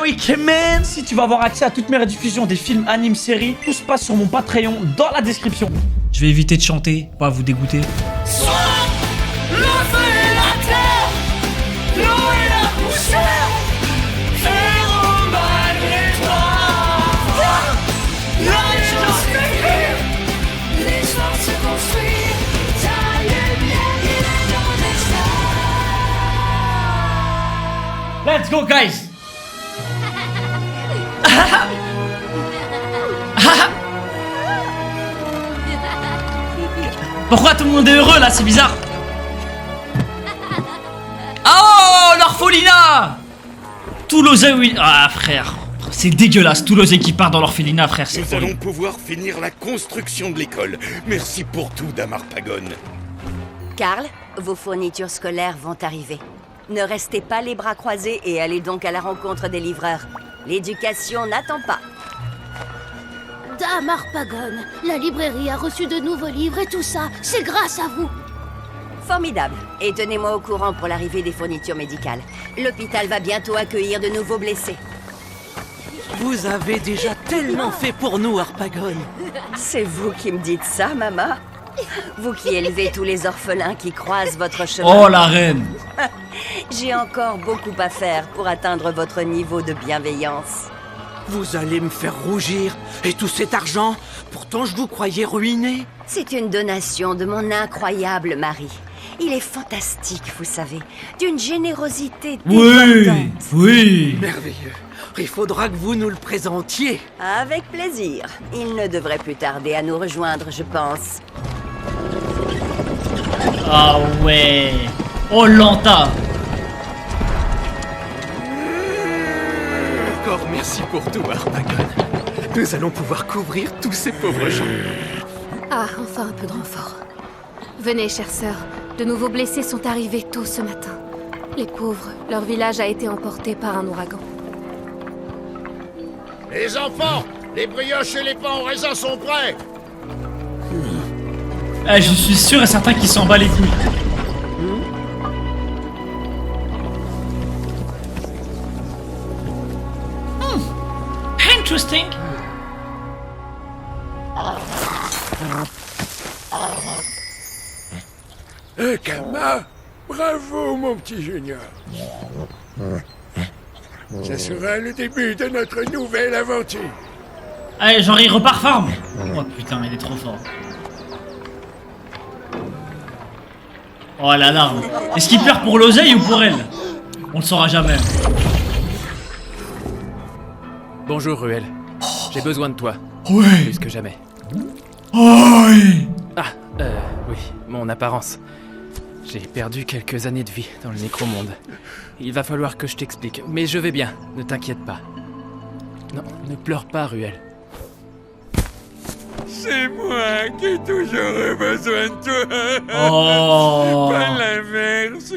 week, man. Si tu veux avoir accès à toutes mes rediffusions des films, animes, séries, tout se passe sur mon Patreon dans la description. Je vais éviter de chanter, pas vous dégoûter. Soit le feu et la terre, l'eau et la poussière, faire au mal l'étoile. La légende s'écrit, l'histoire se construit, ta lumière il est dans les stars. Let's go, guys. Pourquoi tout le monde est heureux là, c'est bizarre. Oh, l'orphelinat. Tout l'oseille, oui. Ah frère, c'est dégueulasse, tout l'oseille qui part dans l'orphelinat, frère. Nous allons pouvoir finir la construction de l'école. Merci pour tout, Damarpagon. Karl, vos fournitures scolaires vont arriver. Ne restez pas les bras croisés et allez donc à la rencontre des livreurs. L'éducation n'attend pas. Damarpagon, la librairie a reçu de nouveaux livres et tout ça, c'est grâce à vous. Formidable. Et tenez-moi au courant pour l'arrivée des fournitures médicales. L'hôpital va bientôt accueillir de nouveaux blessés. Vous avez déjà tellement fait pour nous, Harpagon. C'est vous qui me dites ça, maman? Vous qui élevez tous les orphelins qui croisent votre chemin. Oh la reine. J'ai encore beaucoup à faire pour atteindre votre niveau de bienveillance. Vous allez me faire rougir. Et tout cet argent, pourtant je vous croyais ruiné. C'est une donation de mon incroyable mari. Il est fantastique, vous savez. D'une générosité débordante. Oui. Merveilleux. Il faudra que vous nous le présentiez. Avec plaisir. Il ne devrait plus tarder à nous rejoindre, je pense. Ah ouais. Oh Lanta. Encore merci pour tout, Harpagon. Nous allons pouvoir couvrir tous ces pauvres gens. Ah, enfin un peu de renfort. Venez, chère sœur. De nouveaux blessés sont arrivés tôt ce matin. Les pauvres, leur village a été emporté par un ouragan. Les enfants, les brioches et les pains au raisin sont prêts. Eh, je suis sûr et certain qu'il s'en bat les couilles. Interesting. Kama, bravo mon petit junior. Ça sera le début de notre nouvelle aventure. Allez, genre il repart farm. Oh putain, il est trop fort. Oh là là. Est-ce qu'il perd pour l'oseille ou pour elle? On le saura jamais. Bonjour Ruel, j'ai besoin de toi, Ouais. plus que jamais. Ouais. Ah, oui, mon apparence. J'ai perdu quelques années de vie dans le nécromonde. Il va falloir que je t'explique, mais je vais bien, ne t'inquiète pas. Non, ne pleure pas Ruel. C'est moi qui ai toujours eu besoin de toi. Oh. Pas l'inverse.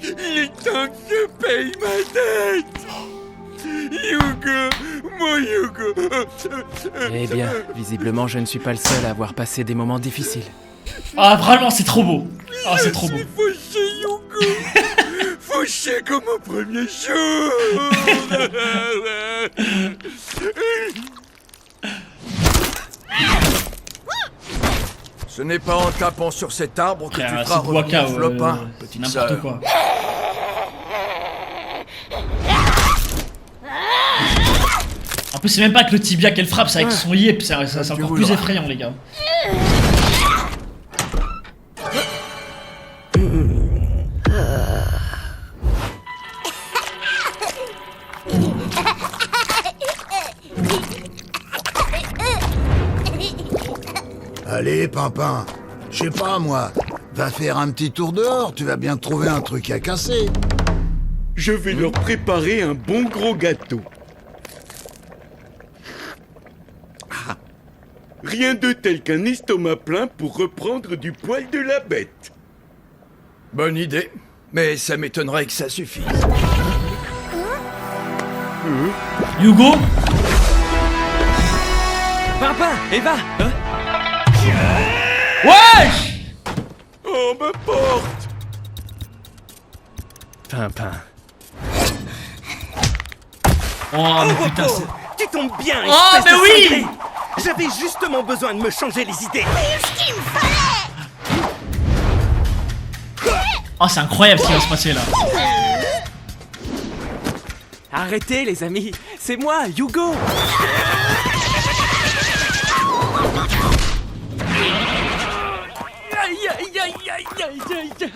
Il est temps que je paye ma dette. Hugo, mon Hugo. Eh bien, visiblement je ne suis pas le seul à avoir passé des moments difficiles. Ah vraiment, c'est trop beau. Ah, c'est trop beau. Fauché, Hugo. Fauché comme au premier jour. Ce n'est pas en tapant sur cet arbre que Frère, tu feras c'est Waka, revenir Flopin, petite n'importe sœur. quoi. En plus, c'est même pas que le tibia qu'elle frappe, c'est avec son yep, c'est encore plus effrayant, les gars. Allez, Pimpin, je sais pas moi, va faire un petit tour dehors, tu vas bien trouver un truc à casser. Je vais leur préparer un bon gros gâteau. Ah. Rien de tel qu'un estomac plein pour reprendre du poil de la bête. Bonne idée, mais ça m'étonnerait que ça suffise. Hugo. Pimpin, Eva, hein? Wesh. Oh, ma porte! Pimpin. Oh, mais putain, repos. c'est... Tu tombes bien, Oh, espèce mais de oui. cinglé. J'avais justement besoin de me changer les idées. Oh, c'est incroyable ce qui va se passer là. Arrêtez, les amis. C'est moi, Hugo. Aïe, aïe, aïe, aïe, aïe, aïe.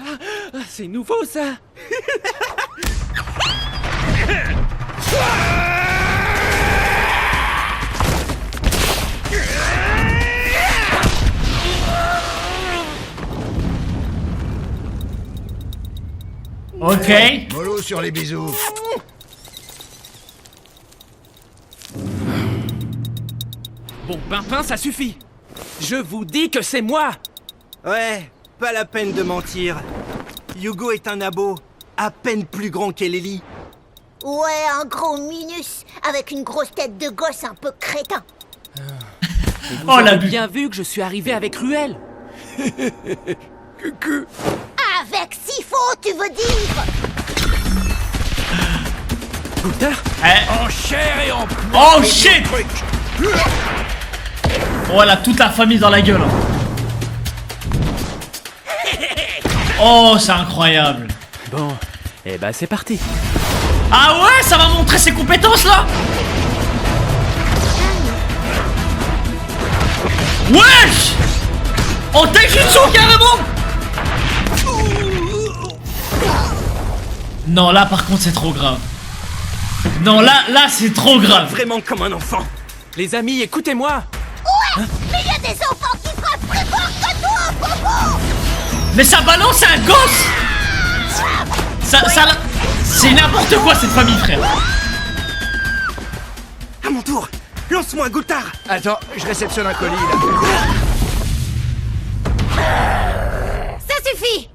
Ah, c'est nouveau, ça. Ok. Mollo sur les bisous. Bon, Pimpin, ça suffit. Je vous dis que c'est moi. Ouais, pas la peine de mentir. Hugo est un abo, à peine plus grand qu'Eleli. Ouais, un gros minus, avec une grosse tête de gosse un peu crétin. Vous Oh, la avez bu- bien vu que je suis arrivé avec Ruel. Avec Sifo, tu veux dire? Gunther, Eh. En chair et en Oh shit. Oh là, toute la famille dans la gueule. Oh, c'est incroyable. bon, eh ben c'est parti. Ah ouais, ça va montrer ses compétences là. Wesh. En taijutsu carrément. Non, là par contre c'est trop grave. Non, là c'est trop grave. Vraiment comme un enfant. Les amis, écoutez-moi. Mais il y a des enfants qui frappent plus fort que toi, Popo! Mais ça balance, c'est un gosse. C'est n'importe quoi cette famille, frère. À mon tour, lance-moi Gunther. Attends, je réceptionne un colis, là. Ça suffit.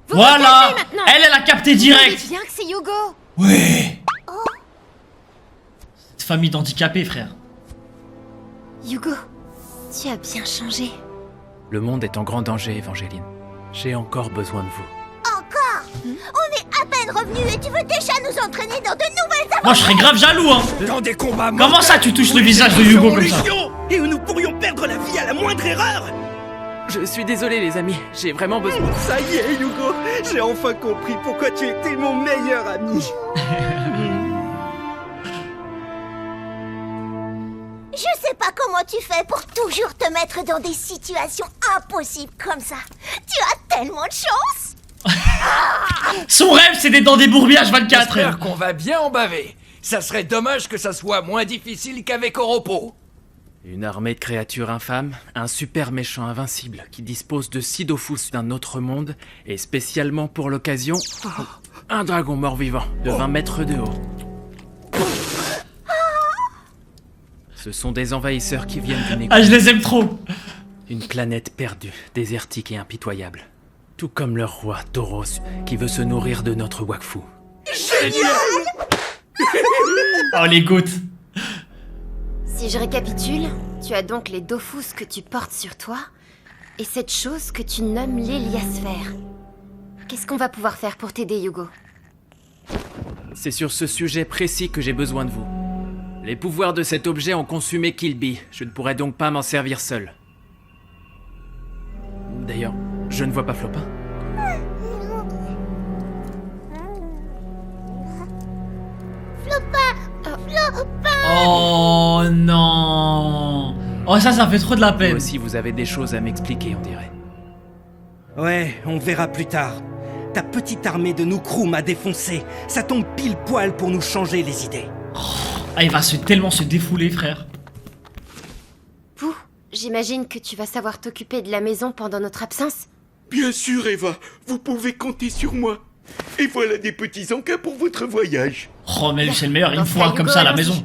Vous Voilà. vous calmez maintenant. Elle a capté Vous direct. savez bien que c'est Hugo. Ouais. Cette famille d'handicapés, frère. Hugo, tu as bien changé. Le monde est en grand danger, Evangeline. J'ai encore besoin de vous. Encore? On est à peine revenus et tu veux déjà nous entraîner dans de nouvelles aventures? Moi, je serais grave jaloux, hein. Dans des combats Comment ça, tu touches le où les visage de ennemis Hugo sont comme ça? légion Et où nous pourrions perdre la vie à la moindre erreur. Je suis désolé, les amis. J'ai vraiment besoin. Ça y est, Hugo, j'ai enfin compris pourquoi tu étais mon meilleur ami. Je sais pas comment tu fais pour toujours te mettre dans des situations impossibles comme ça. Tu as tellement de chance! Son rêve, c'est d'être dans des bourbiages 24. J'espère qu'on va bien en baver. Ça serait dommage que ça soit moins difficile qu'avec Oropo. Une armée de créatures infâmes, un super méchant invincible qui dispose de 6 Dofus d'un autre monde et spécialement pour l'occasion, un dragon mort-vivant de 20 mètres de haut. Ce sont des envahisseurs qui viennent du Négo. Ah, je les aime trop. Une planète perdue, désertique et impitoyable. Tout comme leur roi, Tauros, qui veut se nourrir de notre Wakfu. Oh, les gouttes. Si je récapitule, tu as donc les Dofus que tu portes sur toi et cette chose que tu nommes l'héliasphère. Qu'est-ce qu'on va pouvoir faire pour t'aider, Hugo? C'est sur ce sujet précis que j'ai besoin de vous. Les pouvoirs de cet objet ont consumé Kilby. Je ne pourrais donc pas m'en servir seul. D'ailleurs, je ne vois pas Flopin. Oh non. Oh, ça fait trop de la Vous peine. aussi, vous avez des choses à m'expliquer, on dirait. Ouais, on verra plus tard. Ta petite armée de Nukru m'a défoncé. Ça tombe pile poil pour nous changer les idées. Ah, il va tellement se défouler, frère. Pou, j'imagine que tu vas savoir t'occuper de la maison pendant notre absence? Bien sûr, Eva, vous pouvez compter sur moi. Et voilà des petits encas pour votre voyage. Oh, mais c'est le meilleur, il me Dans faut un ça, comme Hugo, ça à la allons-y. maison.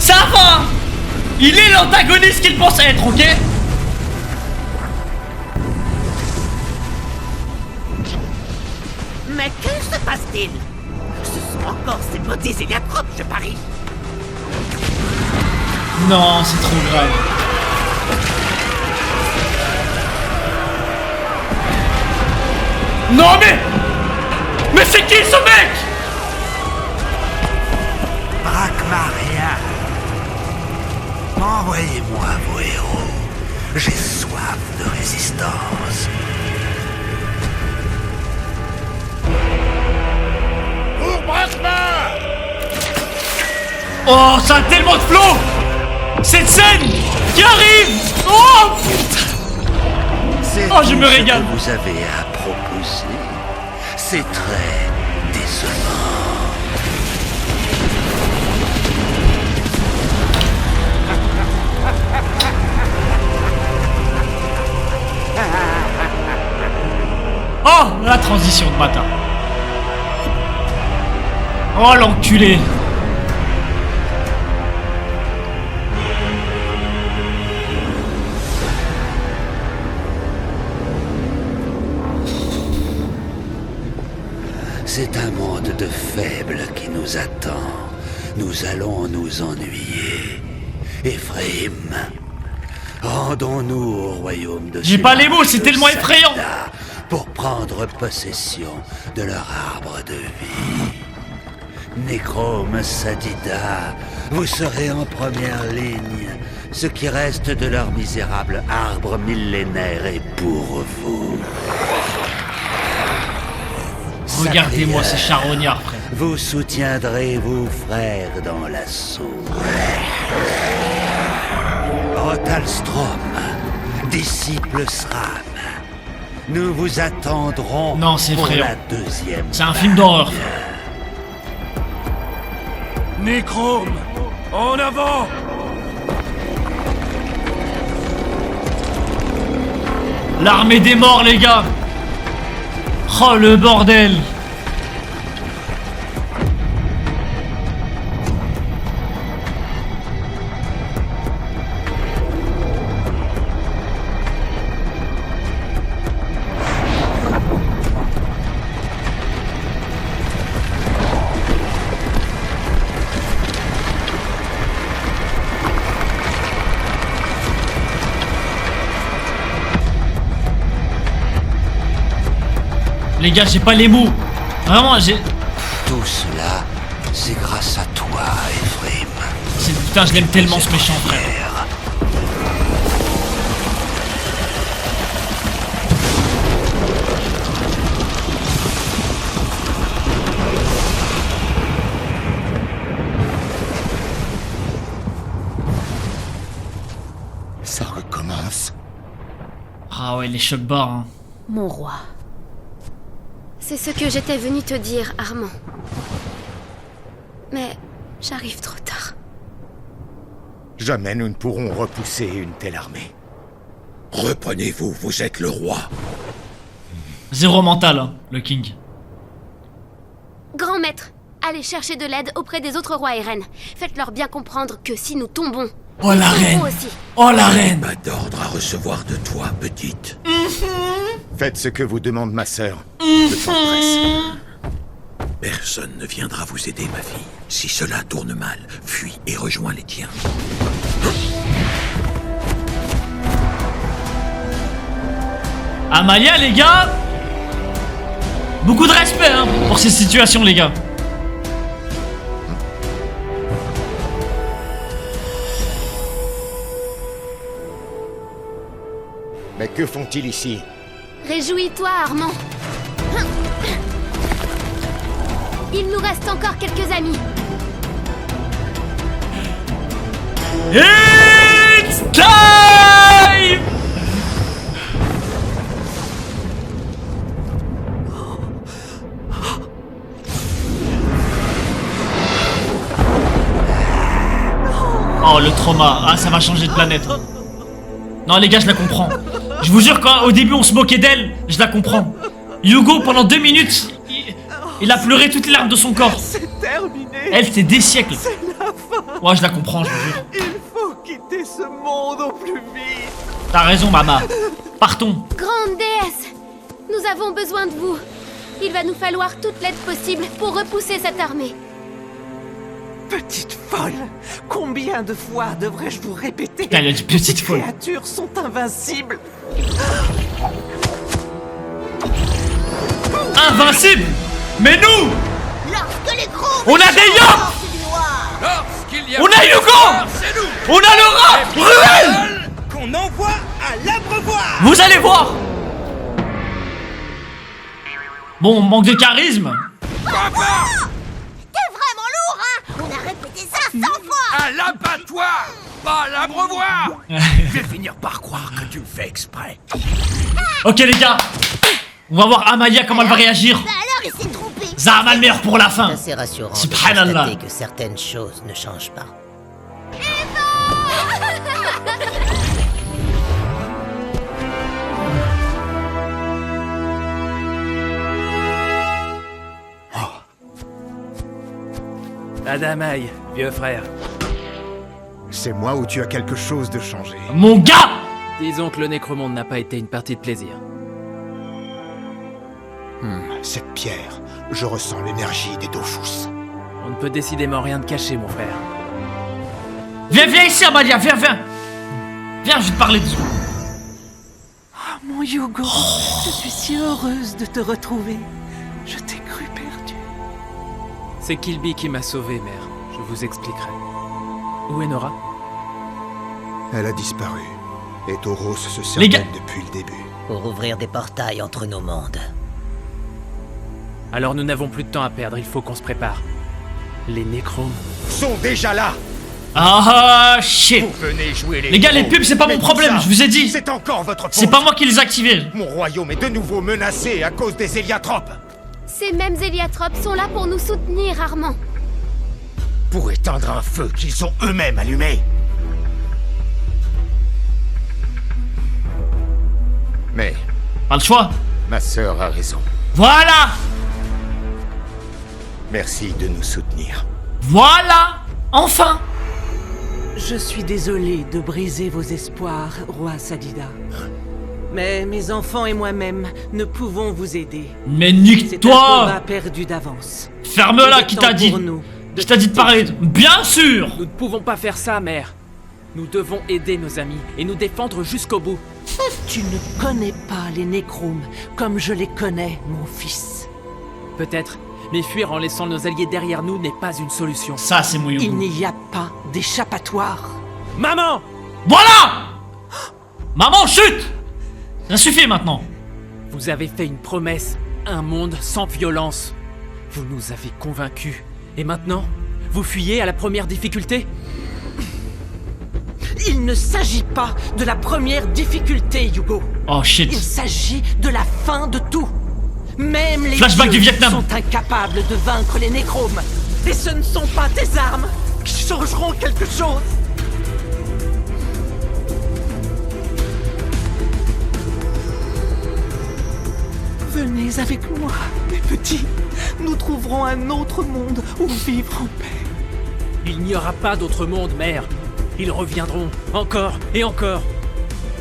Ça va. Il est l'antagoniste qu'il pense être, ok? Mais que se passe-t-il? Ce sont encore ces maudits héliotropes, je parie. Non, c'est trop grave. Non mais c'est qui ce mec? Brakmaria. Envoyez-moi vos héros. J'ai soif de résistance. Pour Brakmar! Oh, ça a tellement de flow. Cette scène qui arrive. Oh putain. Oh, je me régale. Vous avez à proposer. C'est très décevant. Oh, la transition de matin. Oh, l'enculé. C'est un monde de faibles qui nous attend. Nous allons nous ennuyer. Ephraim, rendons-nous au royaume de... J'ai pas les mots, c'est tellement effrayant. Pour prendre possession de leur arbre de vie. Necrom Sadida, vous serez en première ligne. Ce qui reste de leur misérable arbre millénaire est pour vous. Regardez-moi ces charognards, frère. Vous soutiendrez vos frères dans l'assaut. Rotalstrom, disciple Sram, nous vous attendrons non, c'est pour effrayant. La deuxième. C'est un film d'horreur. Necrom, en avant! L'armée des morts, les gars. Oh, le bordel. Les gars, j'ai pas les mots. Vraiment, j'ai... Tout cela, c'est grâce à toi, Ephraim. Putain, je l'aime tellement, ce méchant, frère. Ça recommence. Ah ouais, les chocs barres, hein. Mon roi. C'est ce que j'étais venu te dire, Armand. Mais j'arrive trop tard. Jamais nous ne pourrons repousser une telle armée. Reprenez-vous, vous êtes le roi. Zéro mental, hein, le king. Grand maître, allez chercher de l'aide auprès des autres rois et reines. Faites-leur bien comprendre que si nous tombons... Oh la reine! Aussi. Oh la reine! Pas d'ordre à recevoir de toi, petite. Faites ce que vous demande ma sœur. Le temps presse. Personne ne viendra vous aider, ma fille. Si cela tourne mal, fuis et rejoins les tiens. Amalia, les gars! Beaucoup de respect, hein, pour ces situations, les gars. Mais que font-ils ici? Réjouis-toi, Armand. Il nous reste encore quelques amis. It's time! Oh, le trauma. Ah, ça va changer de planète. Non, les gars, je la comprends. Je vous jure, quand au début on se moquait d'elle, je la comprends. Hugo, pendant 2 minutes, Il a pleuré toutes les larmes de son corps. C'est terminé. Elle, c'est des siècles. C'est la fin. Ouais, je la comprends, je vous jure. Il faut quitter ce monde au plus vite. T'as raison, maman. Partons. Grande déesse, nous avons besoin de vous. Il va nous falloir toute l'aide possible pour repousser cette armée. Petite folle, combien de fois devrais-je vous répéter? Elle a dit petite Ces folle. créatures sont invincibles. Invincible. Mais nous, Lorsque les gros on a des yachts. On a Hugo. On a le rat. Ruelle. Qu'on envoie à l'abreuvoir. Vous allez voir. Bon, manque de charisme. T'es vraiment lourd, hein? On a répété ça 100 fois. À l'abattoir, pas à l'abreuvoir. Je vais finir par croire que tu le fais exprès. Ok les gars, on va voir Amaya comment elle va réagir. Bah alors, il s'est trompé. Zahma le meilleur pour la fin. C'est assez rassurant de Subhanallah. constater que certaines choses ne changent pas. Adamaï, vieux frère. C'est moi ou tu as quelque chose de changé? Mon gars! Disons que le nécromonde n'a pas été une partie de plaisir. Cette pierre, je ressens l'énergie des Dofus. On ne peut décidément rien de cacher, mon frère. Viens ici Amaya, viens. Viens, je vais te parler de ça. Oh, mon Hugo, je suis si heureuse de te retrouver. Je t'ai cru perdu. C'est Kilby qui m'a sauvé, mère. Je vous expliquerai. Où est Nora? Elle a disparu. Et Tauros se sert Les gars- d'elle depuis le début. Pour ouvrir des portails entre nos mondes. Alors nous n'avons plus de temps à perdre, il faut qu'on se prépare. Les nécromes Sont déjà là. Ah shit. Vous venez jouer Les gars, les pubs, c'est pas mon problème, je vous ai dit. C'est encore votre faute. C'est pas moi qui les ai activés. Mon royaume est de nouveau menacé à cause des héliatropes. Ces mêmes héliatropes sont là pour nous soutenir, Armand. Pour éteindre un feu qu'ils ont eux-mêmes allumé. Mais Pas le choix. ma sœur a raison. Voilà. Merci de nous soutenir. Voilà. Enfin. Je suis désolé de briser vos espoirs, roi Sadida. Mais mes enfants et moi-même ne pouvons vous aider. Mais C'est un nique-toi. combat perdu d'avance. Ferme-la, Il est qui temps t'a dit. pour nous Qui t'a dit de parler. Bien sûr. Nous ne pouvons pas faire ça, mère. Nous devons aider nos amis et nous défendre jusqu'au bout. Tu ne connais pas les nécromes comme je les connais, mon fils. Peut-être, mais fuir en laissant nos alliés derrière nous n'est pas une solution. Ça, c'est mon Il Hugo. n'y a pas d'échappatoire. Maman! Voilà. Maman, chute. Ça suffit maintenant. Vous avez fait une promesse, un monde sans violence. Vous nous avez convaincus. Et maintenant, vous fuyez à la première difficulté? Il ne s'agit pas de la première difficulté, Hugo. Oh shit. Il s'agit de la fin de tout. Même les Flashback dieux du Vietnam. sont incapables de vaincre les nécromes. Et ce ne sont pas tes armes qui changeront quelque chose. Venez avec moi, mes petits. Nous trouverons un autre monde où vivre en paix. Il n'y aura pas d'autre monde, mère. Ils reviendront, encore et encore.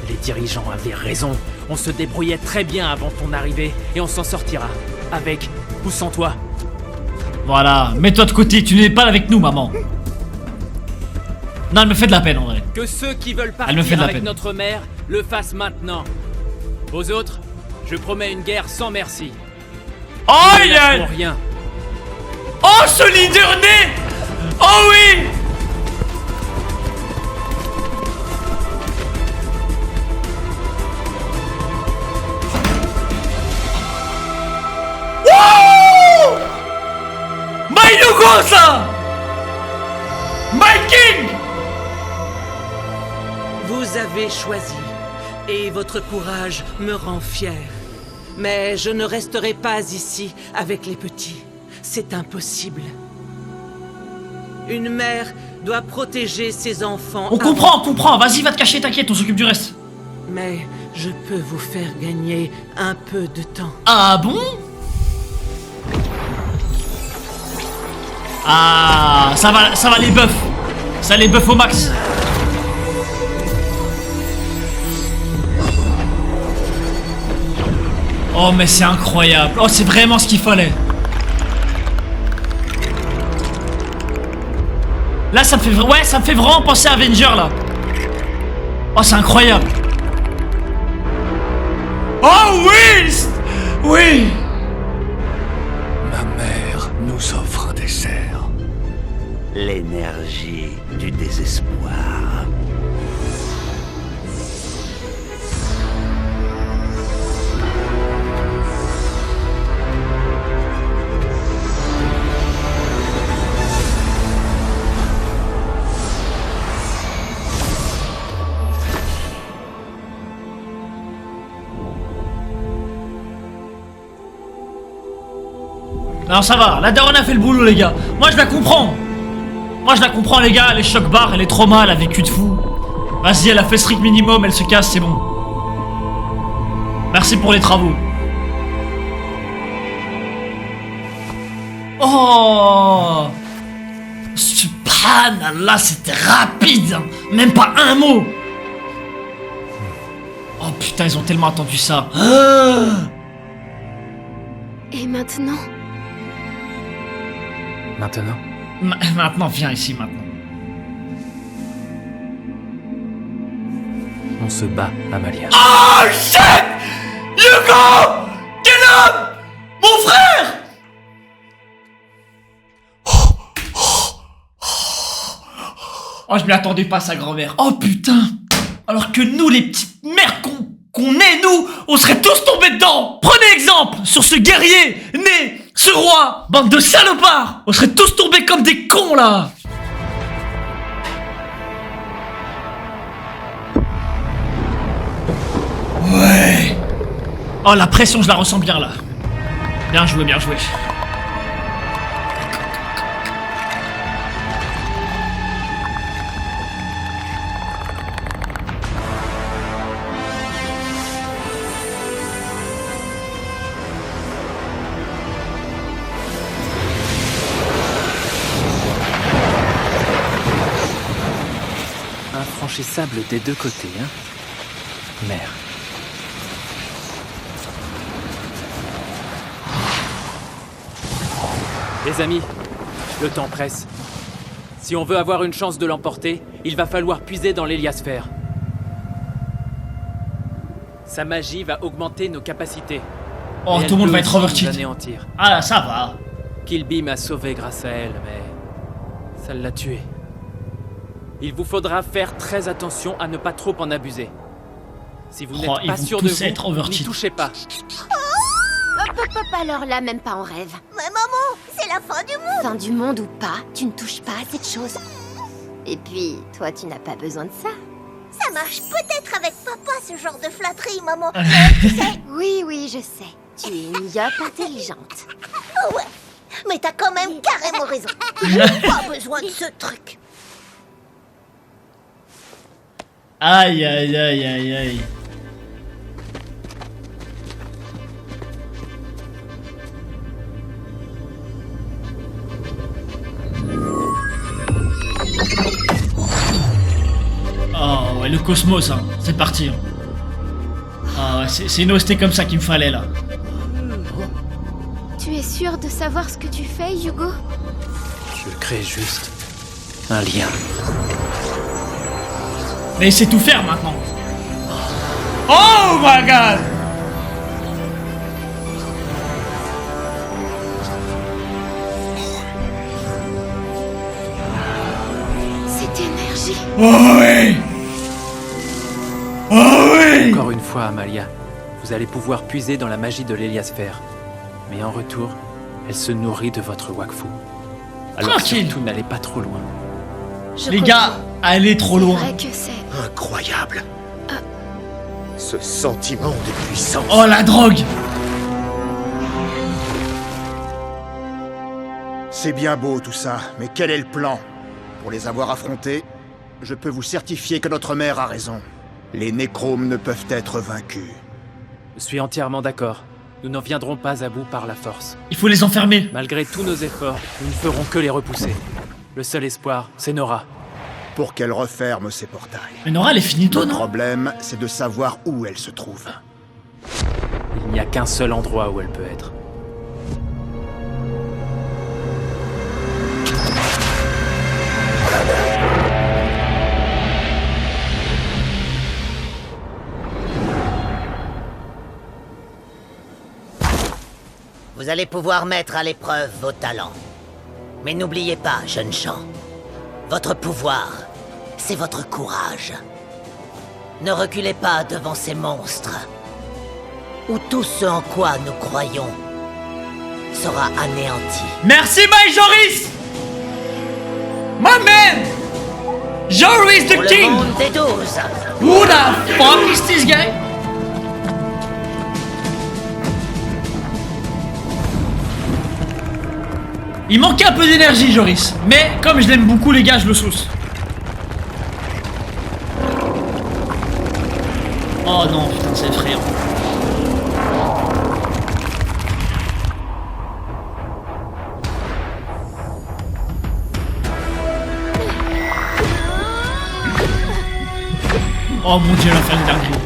Les dirigeants avaient raison. On se débrouillait très bien avant ton arrivée, et on s'en sortira. Avec ou sans toi. Voilà. Mets-toi de côté. Tu n'es pas avec nous, maman. Non, elle me fait de la peine en vrai. Que ceux qui veulent Elle me fait partir de la avec peine. notre mère le fassent maintenant. Aux autres, je promets une guerre sans merci. Oh, Nous il ne y a... lâcherons rien. Oh, ce leader né. Oh oui. Wouh. My Hugo, ça. My King. Vous avez choisi, et votre courage me rend fier. Mais je ne resterai pas ici avec les petits. C'est impossible. Une mère doit protéger ses enfants. On comprend. Vas-y, va te cacher, t'inquiète, on s'occupe du reste. Mais je peux vous faire gagner un peu de temps. Ah bon? Ah, ça va les buffs. Ça les buff au max. Oh mais c'est incroyable. Oh c'est vraiment ce qu'il fallait. Là ça me fait ça me fait vraiment penser à Avenger là. Oh c'est incroyable. Oh oui. Oui. Ma mère nous offre un dessert. L'énergie du désespoir. Non ça va, la daronne a fait le boulot les gars. Moi je la comprends. Moi je la comprends les gars, elle est choc barre, elle est trauma, elle a vécu de fou. Vas-y, elle a fait strict minimum, elle se casse, c'est bon. Merci pour les travaux. Oh Subhanallah, c'était rapide hein. Même pas un mot. Oh putain, ils ont tellement attendu ça. Et maintenant? Maintenant? Maintenant, viens ici, maintenant. On se bat, Amalia. Oh shit! Hugo! Caleb! Mon frère! Oh, je m'y attendais pas, sa grand-mère. Oh putain! Alors que nous, les petites mères qu'on est, nous, on serait tous tombés dedans! Prenez exemple sur ce guerrier né, ce roi, bande de salopards! On serait tous tombés comme des cons là! Ouais! Oh, la pression, je la ressens bien là. Bien joué, bien joué. Infranchissable des deux côtés, hein? Merde. Les amis, le temps presse. Si on veut avoir une chance de l'emporter, il va falloir puiser dans l'héliasphère. Sa magie va augmenter nos capacités. Oh, tout le monde va être overcheat. Ah là, ça va. Killby m'a sauvé grâce à elle, mais ça l'a tué. Il vous faudra faire très attention à ne pas trop en abuser. Si vous n'êtes pas sûr de vous, n'y touchez pas. Alors là, même pas en rêve. Mais maman, c'est la fin du monde. Fin du monde ou pas, tu ne touches pas à cette chose. Et puis, toi, tu n'as pas besoin de ça. Ça marche peut-être avec papa, ce genre de flatterie, maman. Tu sais. Oui, je sais. Tu es une yope intelligente. Oh ouais, mais t'as quand même carrément raison. J'ai pas besoin de ce truc. Aïe, aïe, aïe, aïe, aïe. Oh ouais, le cosmos, hein. C'est parti. Hein. Ah ouais, c'est une OST comme ça qu'il me fallait là. Tu es sûr de savoir ce que tu fais, Hugo? Je crée juste un lien. Mais il sait tout faire maintenant. Oh my god! Cette énergie. Oh oui! Oh oui! Encore une fois, Amalia, vous allez pouvoir puiser dans la magie de l'héliasphère. Mais en retour, elle se nourrit de votre wakfu. Alors surtout, n'allez pas trop loin. Les gars, allez trop loin. C'est vrai que c'est... Incroyable. Ce sentiment de puissance. Oh la drogue! C'est bien beau tout ça, mais quel est le plan? Pour les avoir affrontés, je peux vous certifier que notre mère a raison. Les nécromes ne peuvent être vaincus. Je suis entièrement d'accord. Nous n'en viendrons pas à bout par la force. Il faut les enfermer. Malgré tous nos efforts, nous ne ferons que les repousser. Le seul espoir, c'est Nora. Pour qu'elle referme ses portails. Mais Nora, elle est finito, Le non? problème, c'est de savoir où elle se trouve. Il n'y a qu'un seul endroit où elle peut être. Vous allez pouvoir mettre à l'épreuve vos talents. Mais n'oubliez pas, jeunes gens, votre pouvoir, c'est votre courage. Ne reculez pas devant ces monstres, où tout ce en quoi nous croyons sera anéanti. Merci, my Joris! My man! Joris the Pour King! le monde des 12. Who the fuck is this guy? Il manquait un peu d'énergie, Joris. Mais comme je l'aime beaucoup, les gars, je le sauce. Oh non, putain, c'est effrayant. Oh mon dieu, elle a fait une dinguerie.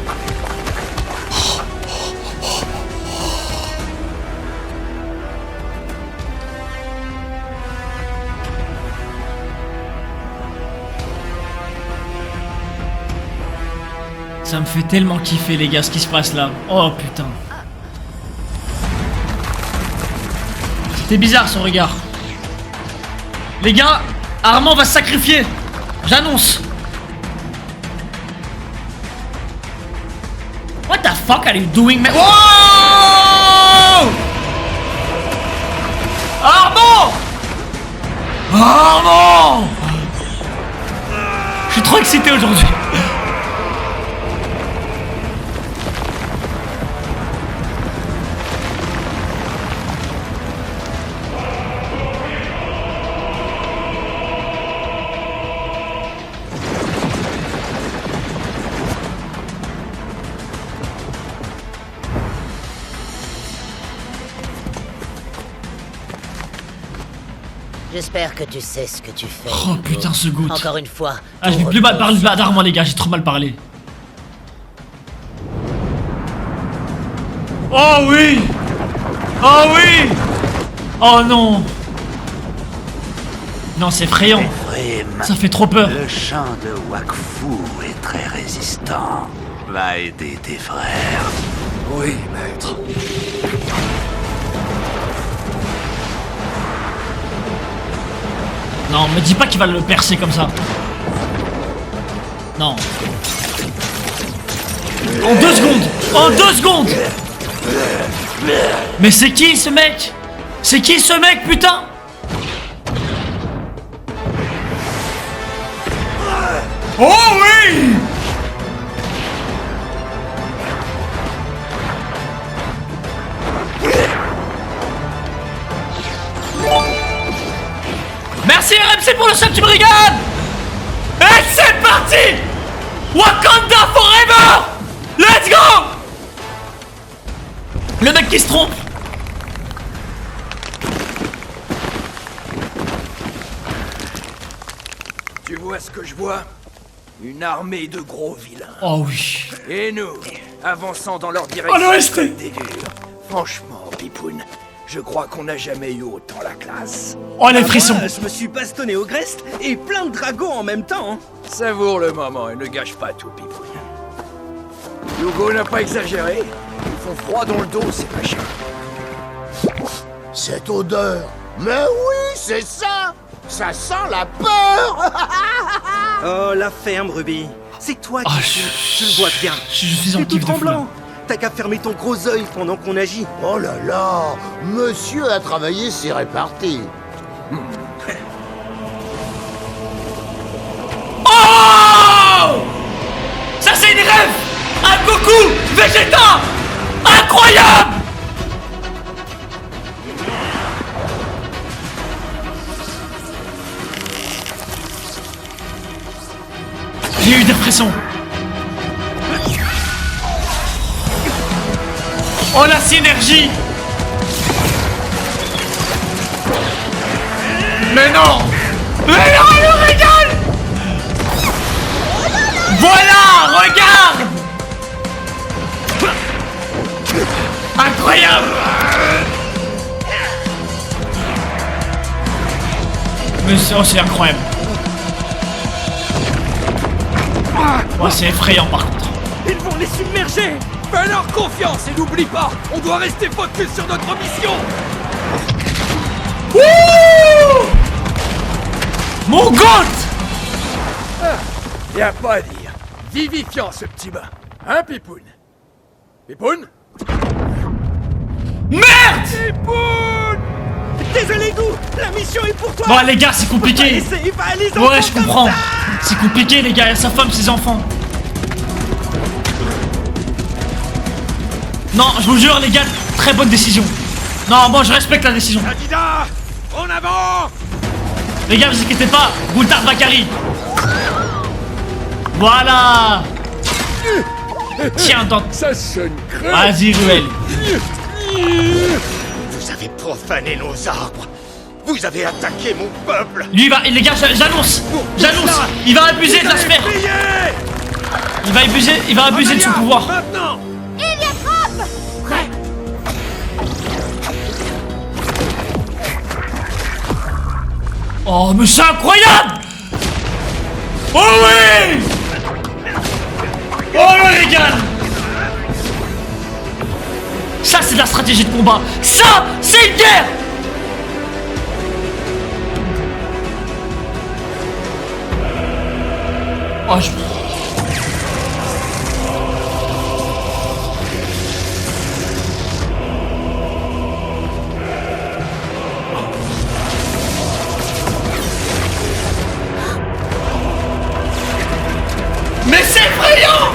Ça me fait tellement kiffer, les gars, ce qui se passe là. Oh putain. C'était bizarre son regard. Les gars, Armand va se sacrifier. J'annonce. What the fuck are you doing, man? Wow! Armand! Armand! Je suis trop excité aujourd'hui. J'espère que tu sais ce que tu fais. Oh putain, ce goût. Encore une fois. Ah, je vais plus mal parler d'Armand, les gars, j'ai trop mal parlé. Oh oui! Oh oui! Oh non! Non, c'est effrayant. Ça fait trop peur. Le chant de Wakfu est très résistant. Va aider tes frères. Oui, maître. Non, me dis pas qu'il va le percer comme ça. Non. En 2 secondes! En 2 secondes! Mais c'est qui ce mec? C'est qui ce mec, putain? Oh oui! Merci RMC pour le sub du brigade! Et c'est parti! Wakanda forever! Let's go! Le mec qui se trompe! Tu vois ce que je vois? Une armée de gros vilains. Oh oui. Et nous, avançant dans leur Oh, direction l'OST. comme des durs. Franchement, Pipoun, je crois qu'on n'a jamais eu autant la classe. Oh, les frissons. Moi, je me suis bastonné au Grest et plein de dragons en même temps. Hein. Savoure le moment et ne gâche pas tout, Pipoun. Hugo n'a pas exagéré. Ils font froid dans le dos, c'est pas cher. Cette odeur. Mais oui, c'est ça. Ça sent la peur. Oh, la ferme, Ruby. C'est toi qui je le vois bien. Je suis en T'es tout kiff de fou, là. tremblant. T'as qu'à fermer ton gros œil pendant qu'on agit. Oh là là, monsieur a travaillé ses réparties. Oh! Ça c'est une rêve! Un Goku Vegeta! Incroyable! J'ai eu des frissons. Oh la synergie. Mais non. Mais non, elle me régale. Voilà, regarde. Incroyable. Mais c'est incroyable. Oh, c'est effrayant par contre. Ils vont les submerger. Fais-leur confiance et n'oublie pas, on doit rester focus sur notre mission. Wouh! Mon God! Y'a pas à dire. Vivifiant ce petit bain. Hein, Pipoun? Pipoun? Merde! Pipoun! Désolé, Gou, la mission est pour toi. Bon les gars, c'est compliqué. Ouais, je comprends. C'est compliqué les gars, il y a sa femme, ses enfants. Non, je vous jure les gars, très bonne décision. Non, bon, je respecte la décision. Candidat, en avant! Les gars, vous inquiétez pas, Goultard Bakary. Voilà. Tiens, dans... Ça sonne creux. Vas-y, Ruel. Vous avez profané nos arbres. Vous avez attaqué mon peuple. Lui, il va... Les gars, j'annonce. J'annonce. Il va abuser de la sphère. Il va abuser de son pouvoir. Maintenant! Oh, mais c'est incroyable! Oh oui! Oh le régal! Ça, c'est de la stratégie de combat! Ça, c'est une guerre! Oh, je... Mais c'est effrayant!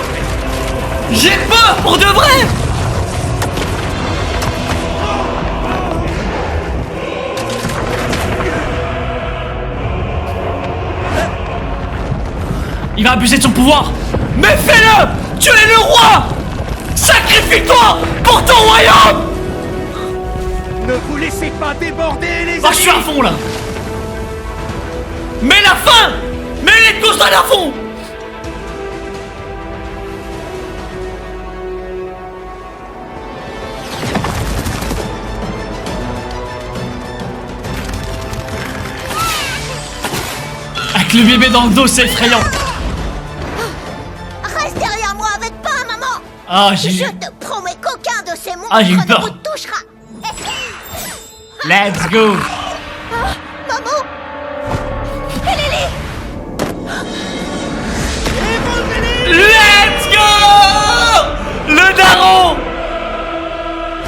J'ai peur pour de vrai! Il va abuser de son pouvoir! Mais fais-le! Tu es le roi! Sacrifie-toi pour ton royaume! Ne vous laissez pas déborder, les amis! Oh, je suis à fond là! Mets la fin! Mets-les tous à la fond! Avec le bébé dans le dos, c'est effrayant! Reste derrière moi avec pas, maman. Ah, j'ai... Je te promets qu'aucun de ces monstres Ah, j'ai eu ne peur. vous touchera. Let's go! Maman. Et Lily. Let's go! Le daron!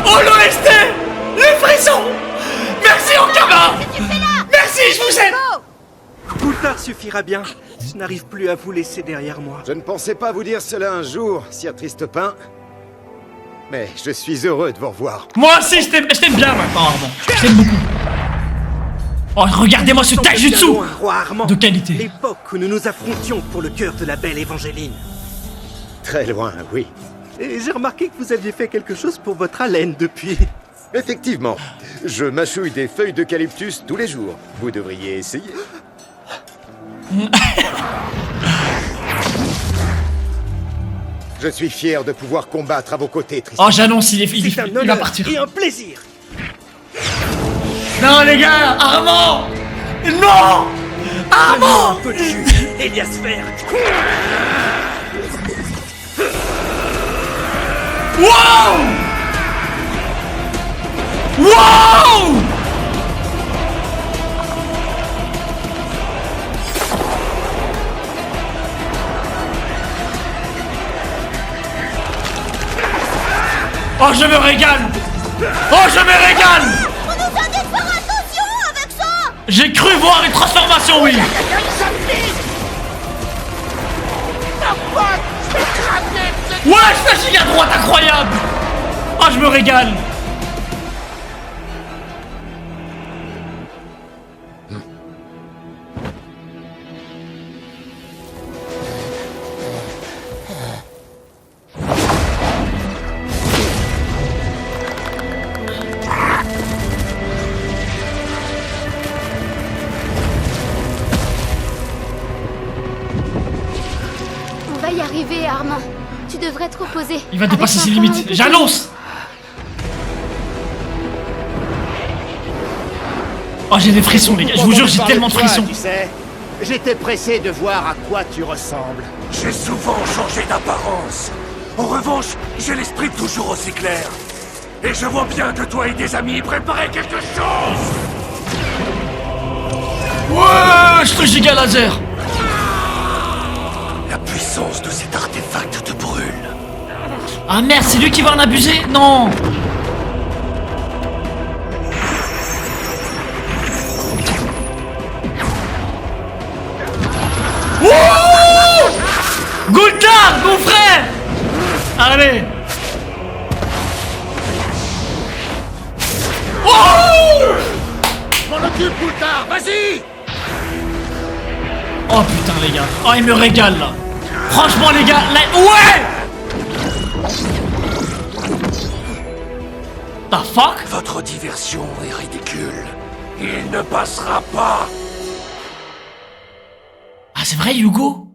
Oh l'OST! Les frissons! Merci Okama! Merci, je vous aime! Plus tard suffira bien. Je n'arrive plus à vous laisser derrière moi. Je ne pensais pas vous dire cela un jour, Sir Tristepin. Mais je suis heureux de vous revoir. Moi aussi, je t'aime bien maintenant, Armand. Je t'aime beaucoup. Oh, regardez-moi ce taijutsu Roi Armand, de qualité. L'époque où nous nous affrontions pour le cœur de la belle Évangéline. Très loin, oui. Et j'ai remarqué que vous aviez fait quelque chose pour votre haleine depuis. Effectivement, je mâchouille des feuilles d'eucalyptus tous les jours. Vous devriez essayer. Je suis fier de pouvoir combattre à vos côtés, Tristan. Oh, j'annonce, il C'est un va honneur partir. et un plaisir. Non, les gars, Armand! Non! Armand! Un peu de jus, Eliasphère. Wow! Wow! Oh, je me régale! Oh, je me régale! On nous a dit de faire attention avec ça. J'ai cru voir une transformation, oui! Ouais, je fais giga droite incroyable! Oh, je me régale! arriver, Armand. Tu devrais te reposer. Il va dépasser ses limites. J'annonce. Oh, j'ai des frissons, les gars. Je vous jure, j'ai tellement de frissons. Tu sais, j'étais pressé de voir à quoi tu ressembles. J'ai souvent changé d'apparence. En revanche, j'ai l'esprit toujours aussi clair. Et je vois bien que toi et tes amis préparaient quelque chose. Ouais, je te giga laser. La puissance de cet artefact te brûle. Ah merde, c'est lui qui va en abuser? Non. Gul'dan, mon frère. Allez. Je m'en occupe, Gul'dan, vas-y. Oh putain les gars. Oh il me régale là. Franchement les gars, là... Ouais. The fuck? Votre diversion est ridicule. Il ne passera pas. Ah c'est vrai Hugo?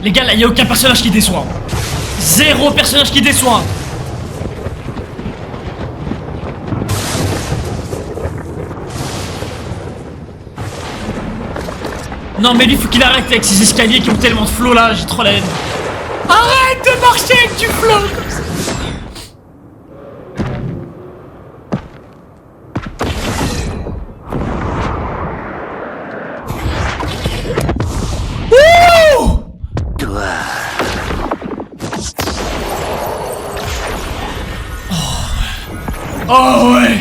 Les gars là y a aucun personnage qui déçoit. Zéro personnage qui déçoit. Non mais lui faut qu'il arrête avec ses escaliers qui ont tellement de flow là, j'ai trop la haine. Arrête de marcher avec du flow comme ça. Wouh! Toi. Oh ouais!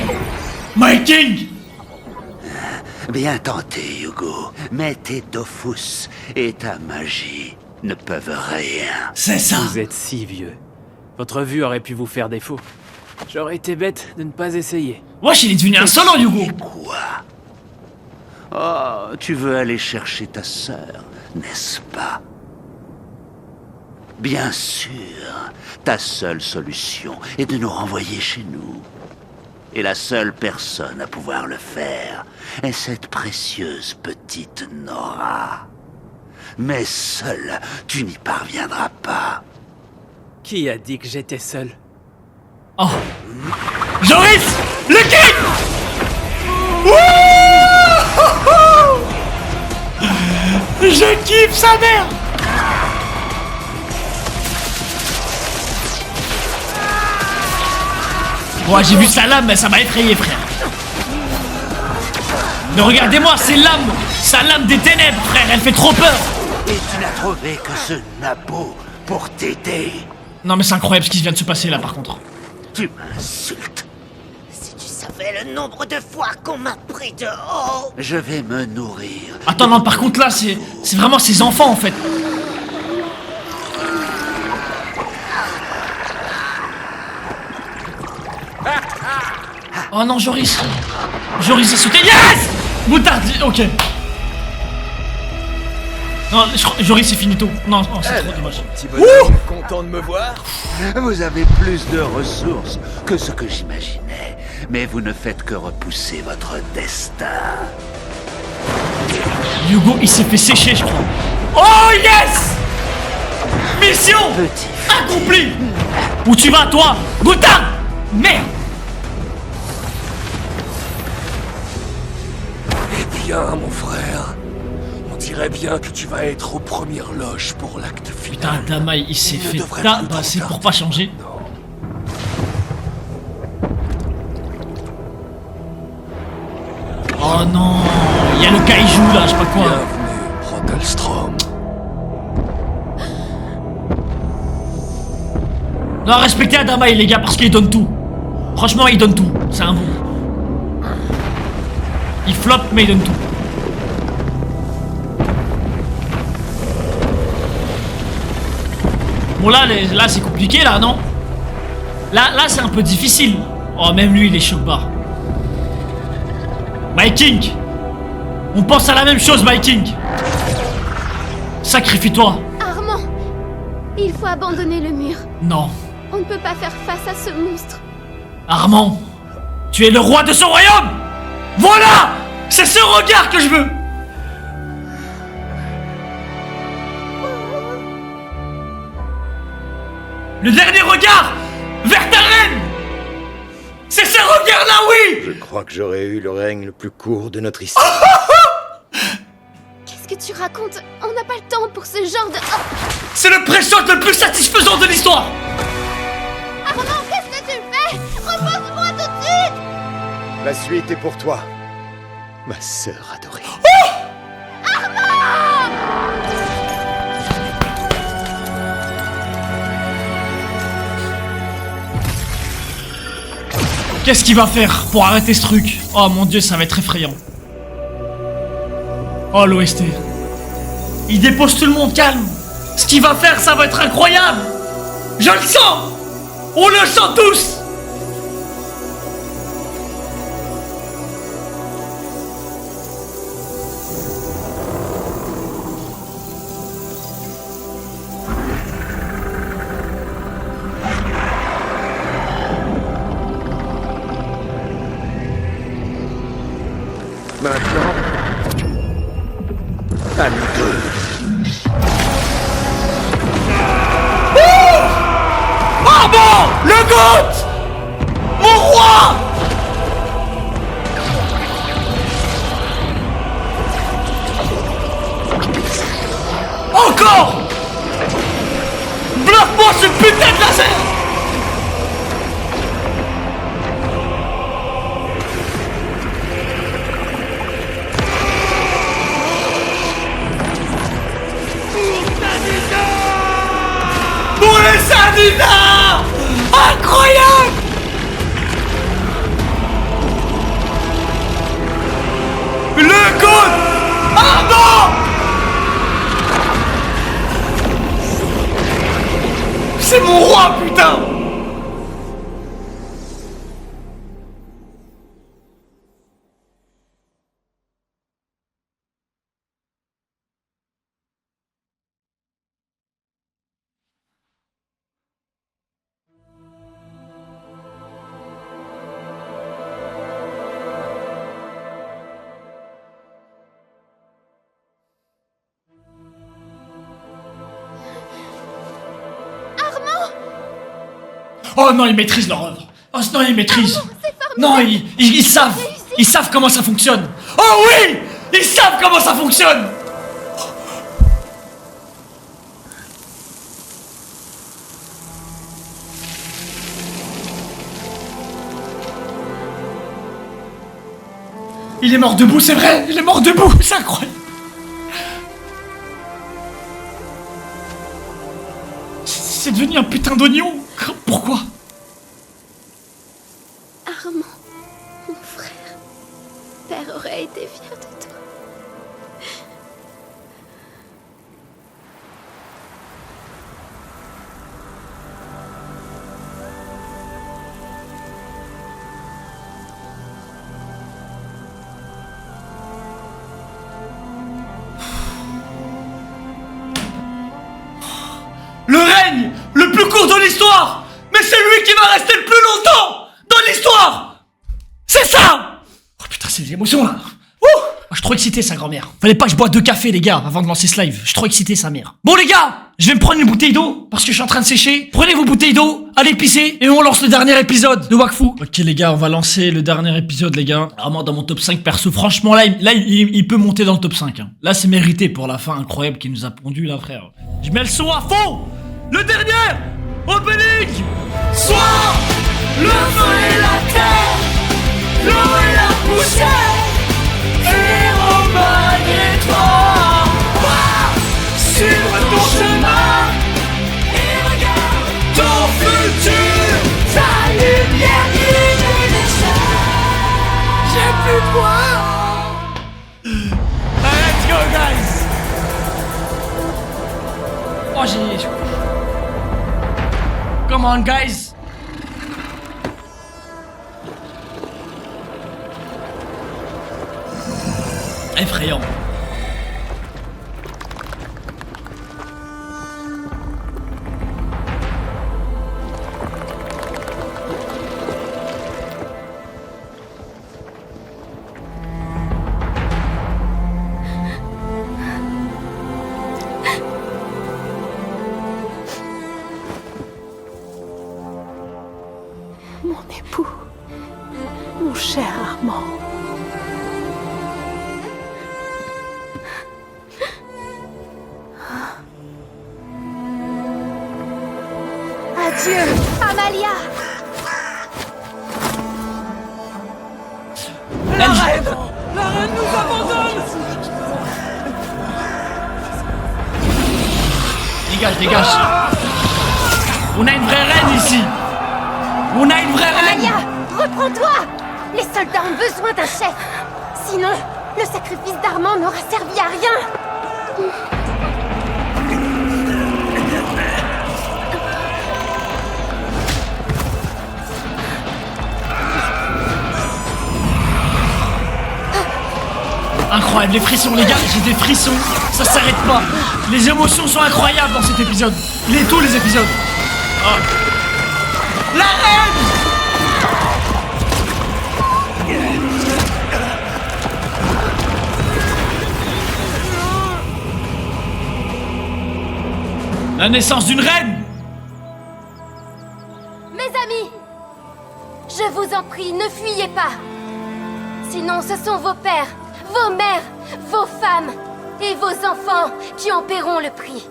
My King! Bien tenté, Hugo. Mais tes Dofus et ta magie ne peuvent rien. C'est ça! Vous êtes si vieux. Votre vue aurait pu vous faire défaut. J'aurais été bête de ne pas essayer. Wesh, il est devenu insolent, Hugo! Quoi? Oh, tu veux aller chercher ta sœur, n'est-ce pas? Bien sûr, ta seule solution est de nous renvoyer chez nous. Et la seule personne à pouvoir le faire est cette précieuse petite Nora. Mais seul, tu n'y parviendras pas. Qui a dit que j'étais seul? Oh! Joris! Le King! Je kiffe sa mère! Ouais, j'ai vu sa lame, mais ça m'a effrayé, frère. Mais regardez-moi, c'est l'âme! Sa lame des ténèbres, frère, elle fait trop peur! Et tu n'as trouvé que ce nabo pour t'aider. Non mais c'est incroyable ce qui vient de se passer là, par contre. Tu m'insultes. Si tu savais le nombre de fois qu'on m'a pris de haut. Je vais me nourrir. Attends, non, par contre là, c'est vraiment ses enfants, en fait. Oh non, Joris. Joris a sauté. Yes! Boutard, ok. Non, Joris c'est finito. Non, non c'est trop dommage. Petit bonhomme, content de me voir? Vous avez plus de ressources que ce que j'imaginais, mais vous ne faites que repousser votre destin. Hugo, il s'est fait sécher, je crois. Oh yes! Mission accomplie! Où tu vas, toi? Boutard! Merde! Eh bien, mon frère, on dirait bien que tu vas être aux premières loges pour l'acte final. Putain, Damaï, il s'est fait tabasser pour pas changer. Oh non, il y a le kaiju là, je sais pas quoi. Bienvenue, Rotelstrom. Non, respectez Damaï les gars, parce qu'il donne tout. Franchement, il donne tout, c'est un bon. Il floppe, mais il donne tout. Bon là c'est compliqué là, non? Là c'est un peu difficile. Oh même lui il est choc-barre. My King, on pense à la même chose, My King. Sacrifie-toi. Armand, il faut abandonner le mur. Non. On ne peut pas faire face à ce monstre. Armand, tu es le roi de ce royaume. Voilà, c'est ce regard que je veux. Le dernier regard vers ta reine. C'est ce regard-là, oui. Je crois que j'aurais eu le règne le plus court de notre histoire. Qu'est-ce que tu racontes? On n'a pas le temps pour ce genre de... C'est le pré-shot le plus satisfaisant de l'histoire. Armand, qu'est-ce que tu fais? Repose-moi tout de suite. La suite est pour toi, ma sœur adorée. Qu'est-ce qu'il va faire pour arrêter ce truc? Oh mon dieu, ça va être effrayant. Oh l'OST. Il dépose tout le monde, calme. Ce qu'il va faire, ça va être incroyable. Je le sens. On le sent tous. Maintenant, à nous deux. Armand, le GOAT, mon roi. Encore. Bloque-moi ce putain de laser. Pour les Sadina! Incroyable! Le GOAT! Armand! C'est mon roi, putain! Oh non, ils maîtrisent leur œuvre. Oh non, ils maîtrisent. Non, ils savent. Ils savent comment ça fonctionne. Oh oui, ils savent comment ça fonctionne. Il est mort debout, c'est vrai. Il est mort debout, c'est incroyable. C'est devenu un putain d'oignon. Pourquoi? Armand, mon frère, Père aurait été fier de toi. Le règne le plus court de l'histoire. Mais c'est lui qui va rester le plus longtemps dans l'histoire. C'est ça. Oh putain, c'est des émotions là. Ouh, je suis trop excité, sa grand-mère. Fallait pas que je boive 2 cafés, les gars, avant de lancer ce live. Je suis trop excité, sa mère. Bon, les gars, je vais me prendre une bouteille d'eau parce que je suis en train de sécher. Prenez vos bouteilles d'eau, allez pisser et on lance le dernier épisode de Wakfu. Ok, les gars, on va lancer le dernier épisode, les gars. Vraiment dans mon top 5 perso. Franchement, là, il peut monter dans le top 5. Hein. Là, c'est mérité pour la fin incroyable qu'il nous a pondu, là, frère. Je mets le son à fond. Le dernier opening. Soir, le feu et la terre, l'eau et la poussière, et Roman et toi, suivre ton chemin, et regarde ton futur, ta lumière guide les chats. J'ai plus de voix. Let's go, guys. Oh, j'ai... Come on, guys. Effrayant. Adieu, Amalia. La reine nous abandonne. Dégage, dégage. On a une vraie reine ici. On a une vraie reine. Amalia, reprends-toi. Les soldats ont besoin d'un chef. Sinon, le sacrifice d'Armand n'aura servi à rien. Incroyable, les frissons les gars, j'ai des frissons, ça s'arrête pas. Les émotions sont incroyables dans cet épisode. Tous les épisodes. Oh. La reine! La naissance d'une reine! Mes amis, je vous en prie, ne fuyez pas. Sinon, ce sont vos pères, vos mères, vos femmes et vos enfants qui en paieront le prix.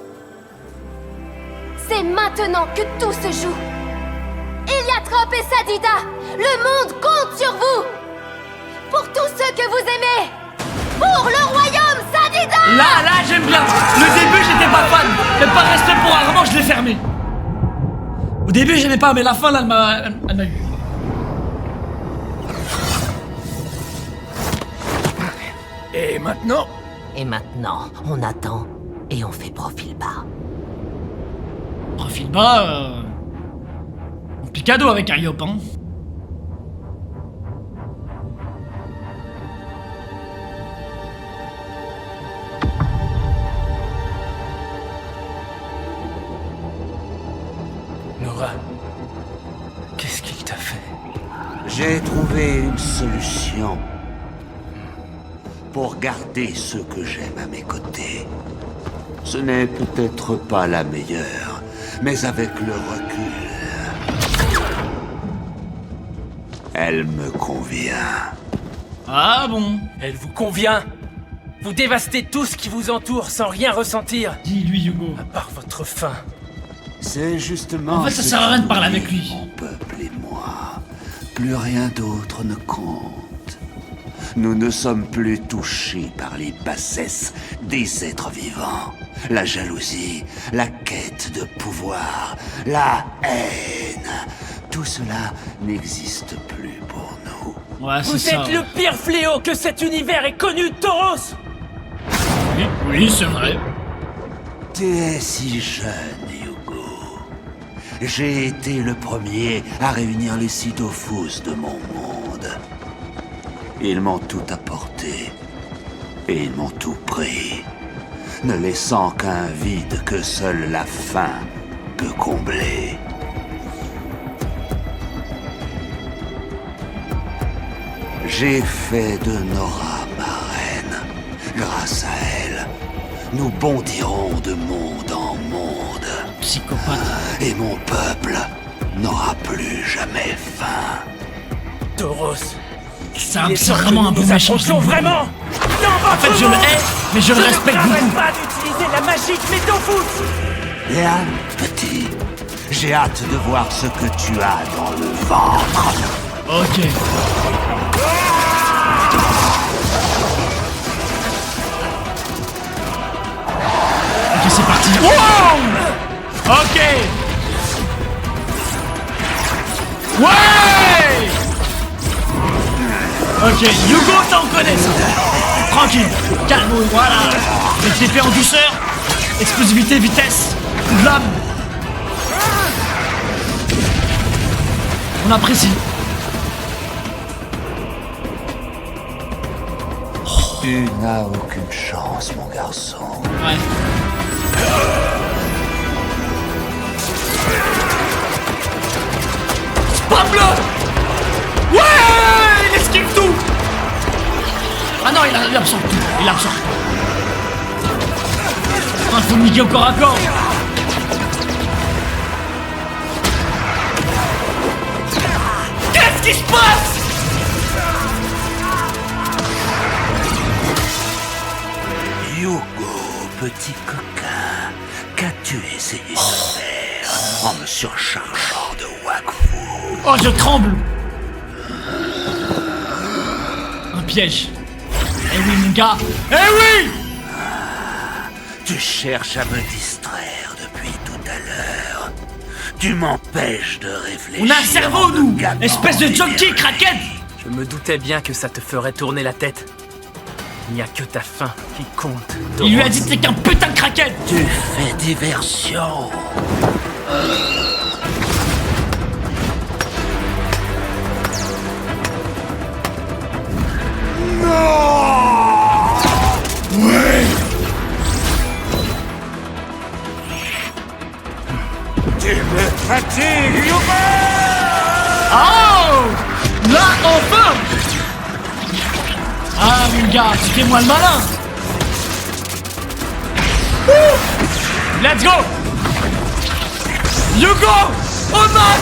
C'est maintenant que tout se joue. Iliatrop et Sadida, le monde compte sur vous. Pour tous ceux que vous aimez. Pour le royaume Sadida. Là, j'aime bien. Le début, j'étais pas fan. Mais par respect pour Armand, je l'ai fermé. Au début, j'aimais pas, mais la fin, là, elle m'a eu. Et maintenant? Et maintenant, on attend et on fait profil bas. Profil bas, on pique cadeau avec un yop, hein. Nora, qu'est-ce qu'il t'a fait? J'ai trouvé une solution pour garder ceux que j'aime à mes côtés. Ce n'est peut-être pas la meilleure, mais avec le recul, elle me convient. Ah bon? Elle vous convient? Vous dévastez tout ce qui vous entoure sans rien ressentir. Dis-lui, Hugo. À part votre faim. C'est justement... En fait, ça sert à rien de parler avec lui. Mon peuple et moi, plus rien d'autre ne compte. Nous ne sommes plus touchés par les bassesses des êtres vivants. La jalousie, la quête de pouvoir, la haine. Tout cela n'existe plus pour nous. Ouais, vous êtes le pire fléau que cet univers ait connu, Tauros! Oui, c'est vrai. Tu es si jeune, Hugo. J'ai été le premier à réunir les Sidofous de mon monde. Ils m'ont tout apporté. Et ils m'ont tout pris. Ne laissant qu'un vide que seule la faim peut combler. J'ai fait de Nora ma reine. Grâce à elle, nous bondirons de monde en monde. Psychopathe. Et mon peuple n'aura plus jamais faim. Tauros. C'est vraiment un peu méchant. Vraiment. En fait, je le hais, mais je le respecte beaucoup. Je ne pas d'utiliser la magie de Métofous. Léane, petit, j'ai hâte de voir ce que tu as dans le ventre. Ok. Ok, c'est parti. Wow! Ok. Ouais! Ok, Hugo, t'en connais ça. Tranquille, calme, voilà. Avec l'épée en douceur, explosivité, vitesse, coup de lame. On apprécie. Tu n'as aucune chance, mon garçon. Ouais. Pablo! Ouais! Il esquive tout! Ah non, il absorbe tout. Il absorbe. Ah, faut niquer au corps à corps. Qu'est-ce qui se passe? petit coquin, qu'as-tu essayé de faire en me surchargeant de Wakfu? Oh, je tremble. Un piège. Eh oui, mon gars. Eh oui! Tu cherches à me distraire depuis tout à l'heure. Tu m'empêches de réfléchir. On a un cerveau, nous! Espèce de junkie craquette! Je me doutais bien que ça te ferait tourner la tête. Il n'y a que ta faim qui compte. Il lui a dit que t'es qu'un putain de craquette! Tu fais diversion. Ouais. Tu me fatigues, Yuba! Oh! Là, enfin! Ah, mon gars, tu fais moi le malin! Wouh! Let's go! You go! Oh man!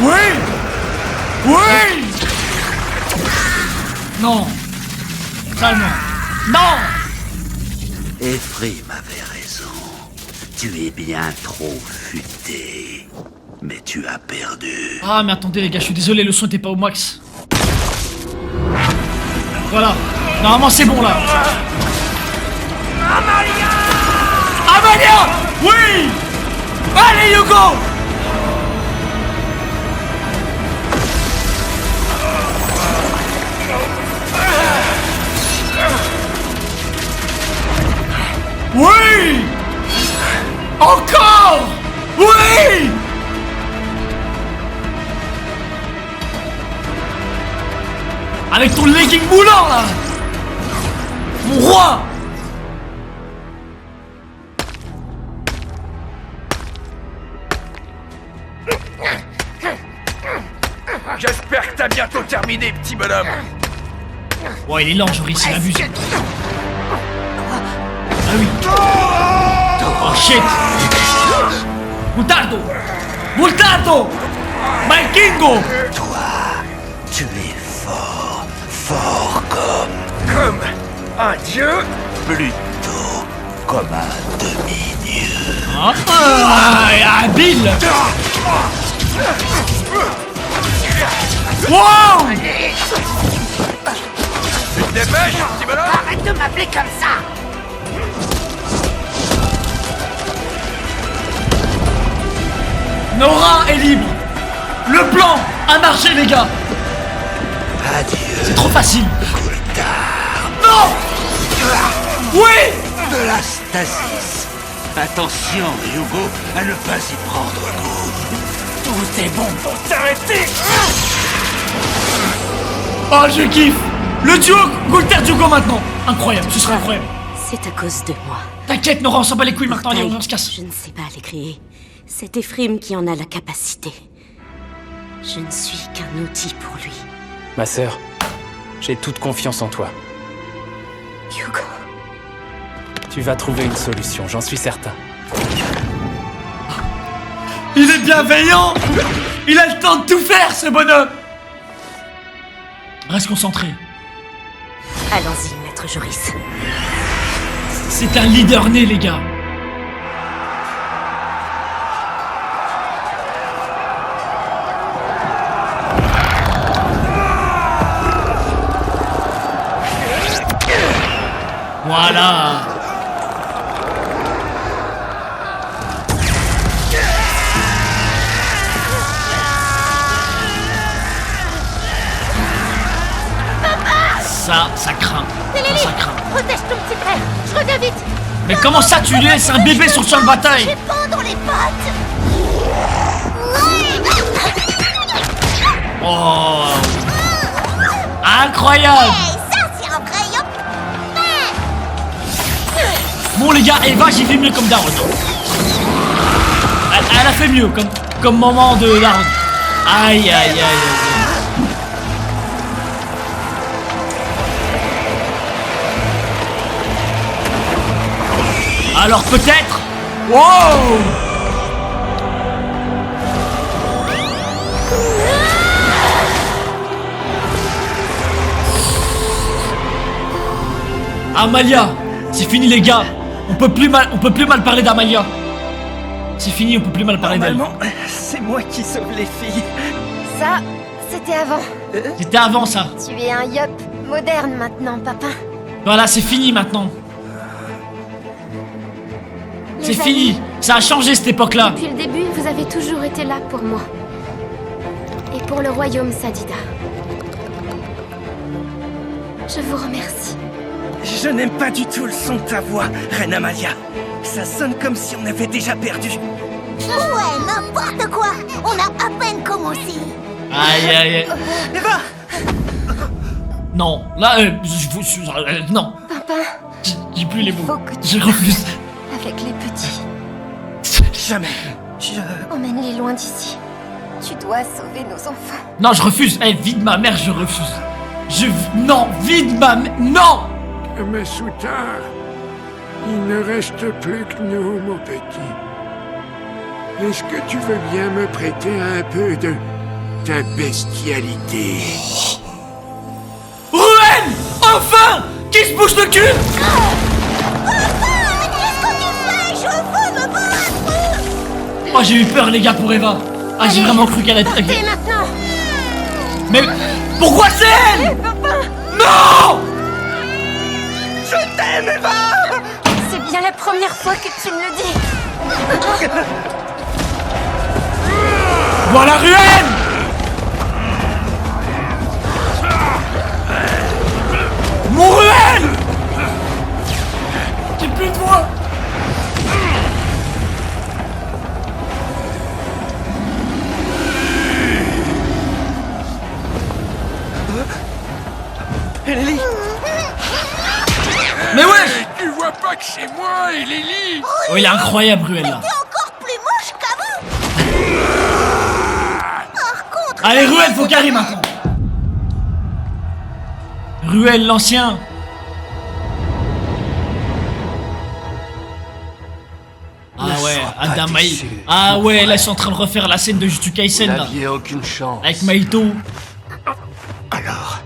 Oui! Oui! Non! Calme! Non! Ephraim avait raison. Tu es bien trop futé. Mais tu as perdu. Ah, mais attendez, les gars, je suis désolé, le son était pas au max. Voilà. Normalement, c'est bon là. Amalia! Amalia! Oui! Allez, Hugo! Oui! Encore! Oui! Avec ton legging moulant là! Mon roi! J'espère que t'as bientôt terminé, petit bonhomme. Ouais, il est lent, Joris, il abuse. Ah oui. Oh shit! Multardo! Multardo! Vikingo! Toi, tu es fort, fort Comme un dieu? Plutôt comme un demi-dieu. Habile! Wow! Tu te dépêches, petit bonhomme? Arrête de m'appeler comme ça! Nora est libre! Le plan a marché, les gars! Adieu. C'est trop facile! Non! Oui! De la stasis. Attention, Hugo, à ne pas y prendre goût. Tout est bon pour t'arrêter! Oh, je kiffe! Le duo Gulter-Hugo maintenant! Incroyable, ce serait incroyable! C'est à cause de moi. T'inquiète, Nora, on s'en bat les couilles maintenant, allez, on se casse! Je ne sais pas les créer. C'est Ephraim qui en a la capacité. Je ne suis qu'un outil pour lui. Ma sœur, j'ai toute confiance en toi. Hugo. Tu vas trouver une solution, j'en suis certain. Il est bienveillant! Il a le temps de tout faire, ce bonhomme! Reste concentré. Allons-y, maître Joris. C'est un leader né, les gars. Voilà. Ça craint. Télélie, Ça craint. protège ton petit frère. Je reviens vite. Mais comment ça, tu laisses un bébé sur le champ de bataille? J'ai pas dans les pattes. Oh. Incroyable. Hey, ça c'est un vrai yop. Bon les gars, Eva, j'ai fait mieux comme Daron. Elle a fait mieux comme moment de Daron. Aïe aïe aïe aïe. Alors peut-être... Wow! Amalia, c'est fini les gars. On peut plus mal parler d'Amalia. C'est fini, on peut plus mal parler d'elle. Normalement, c'est moi qui sauve les filles. Ça, c'était avant. C'était avant ça. Tu es un yop moderne maintenant, papa. Voilà, c'est fini maintenant. C'est Les fini. amis. Ça a changé cette époque-là. Depuis le début, vous avez toujours été là pour moi. Et pour le royaume Sadida. Je vous remercie. Je n'aime pas du tout le son de ta voix, Reine Amalia. Ça sonne comme si on avait déjà perdu. Ouais, n'importe quoi. On a à peine commencé. Aïe aïe aïe. Eva! Non, là, non. Papa, J'ai plus les mots. faut que tu Je refuse. avec les petits. Jamais. Emmène-les loin d'ici. Tu dois sauver nos enfants. Non, je refuse. Eh, vie de ma mère, je refuse. Non, vie de ma mère. Non! Mais Soutard, il ne reste plus que nous, mon petit. Est-ce que tu veux bien me prêter un peu de ta bestialité? Ruel! Enfin! Qui se bouge le cul? Qu'est-ce que tu fais? Je veux me battre. Oh, j'ai eu peur, les gars, pour Eva. Ah, j'ai vraiment cru qu'elle allait... Partez maintenant. Mais pourquoi c'est elle? Non! Je t'aime, Eva! C'est bien la première fois que tu me le dis. Voilà Ruel! Mon Ruel! J'ai plus de voix! Ellie! Mais ouais! Tu vois pas que c'est moi, Ellie? Oh, il est incroyable, Ruel, là. T'es encore plus moche qu'avant. Par contre... Allez, Ruel, faut carrer maintenant. Ruel, l'ancien. Ah ouais, Adamaï. Ah ouais, là, ils sont en train de refaire la scène de Jujutsu Kaisen, là. Vous n'aviez aucune chance. Avec Maito. Alors,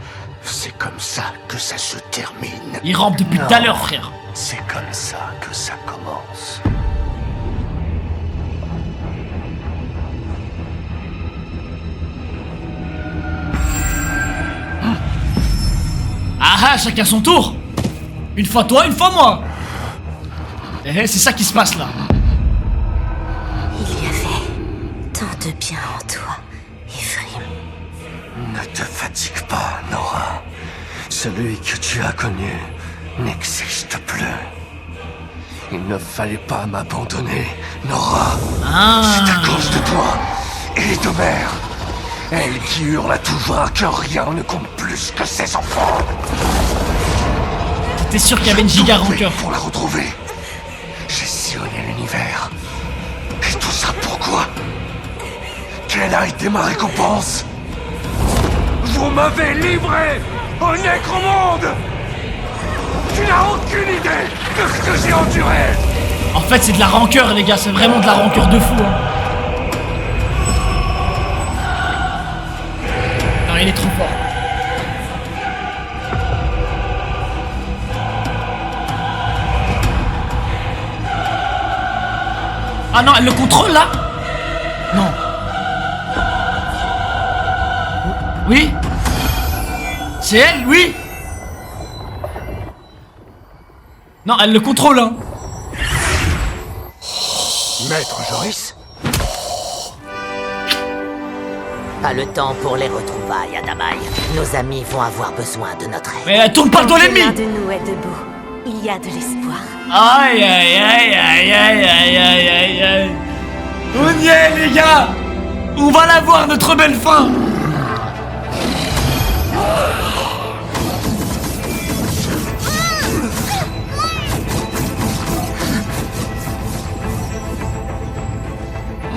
c'est comme ça que ça se termine. Il rampe depuis tout à l'heure, frère. C'est comme ça que ça commence. Ah ah, chacun son tour. Une fois toi, une fois moi. Eh, c'est ça qui se passe là. Il y avait tant de bien en toi, Ephraim. Ne te fatigue pas, Nora. Celui que tu as connu n'existe plus. Il ne fallait pas m'abandonner, Nora. C'est à cause de toi et de Mère. Elle qui hurle à tout va que rien ne compte plus que ses enfants. T'es sûr qu'il y avait une giga rancœur pour la retrouver. J'ai sillonné l'univers. Et tout ça pourquoi? Quelle a été ma récompense? Vous m'avez livré au Nécromonde. Tu n'as aucune idée de ce que j'ai enduré. En fait, c'est de la rancœur, les gars. C'est vraiment de la rancœur de fou. Hein. Non, il est trop fort. Ah non, elle le contrôle là? Non. Oui? C'est elle, oui? Non, elle le contrôle, hein. Maître Joris? Pas le temps pour les retrouvailles, Adamaï. Nos amis vont avoir besoin de notre aide. Mais elle tourne pas le dos l'ennemi! L'un de nous est debout. Il y a de l'espoir. Aïe aïe aïe aïe aïe aïe aïe aïe aïe. On y est, les gars. On va la voir, notre belle fin.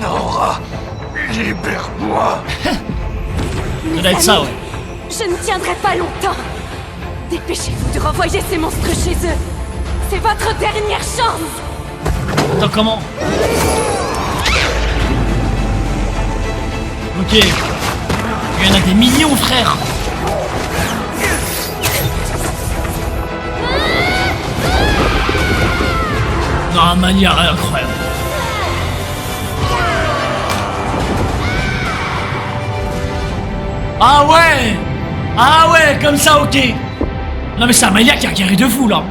Nora, libère-moi. Ça doit être ça, ouais. Je ne tiendrai pas longtemps. Dépêchez-vous de renvoyer ces monstres chez eux. C'est votre dernière chance. Attends, comment? Ok. Il y en a des millions, frère. Non, manière incroyable. Ah ouais! Ah ouais, comme ça, ok. Non mais c'est Amalia qui a guéri de fou là.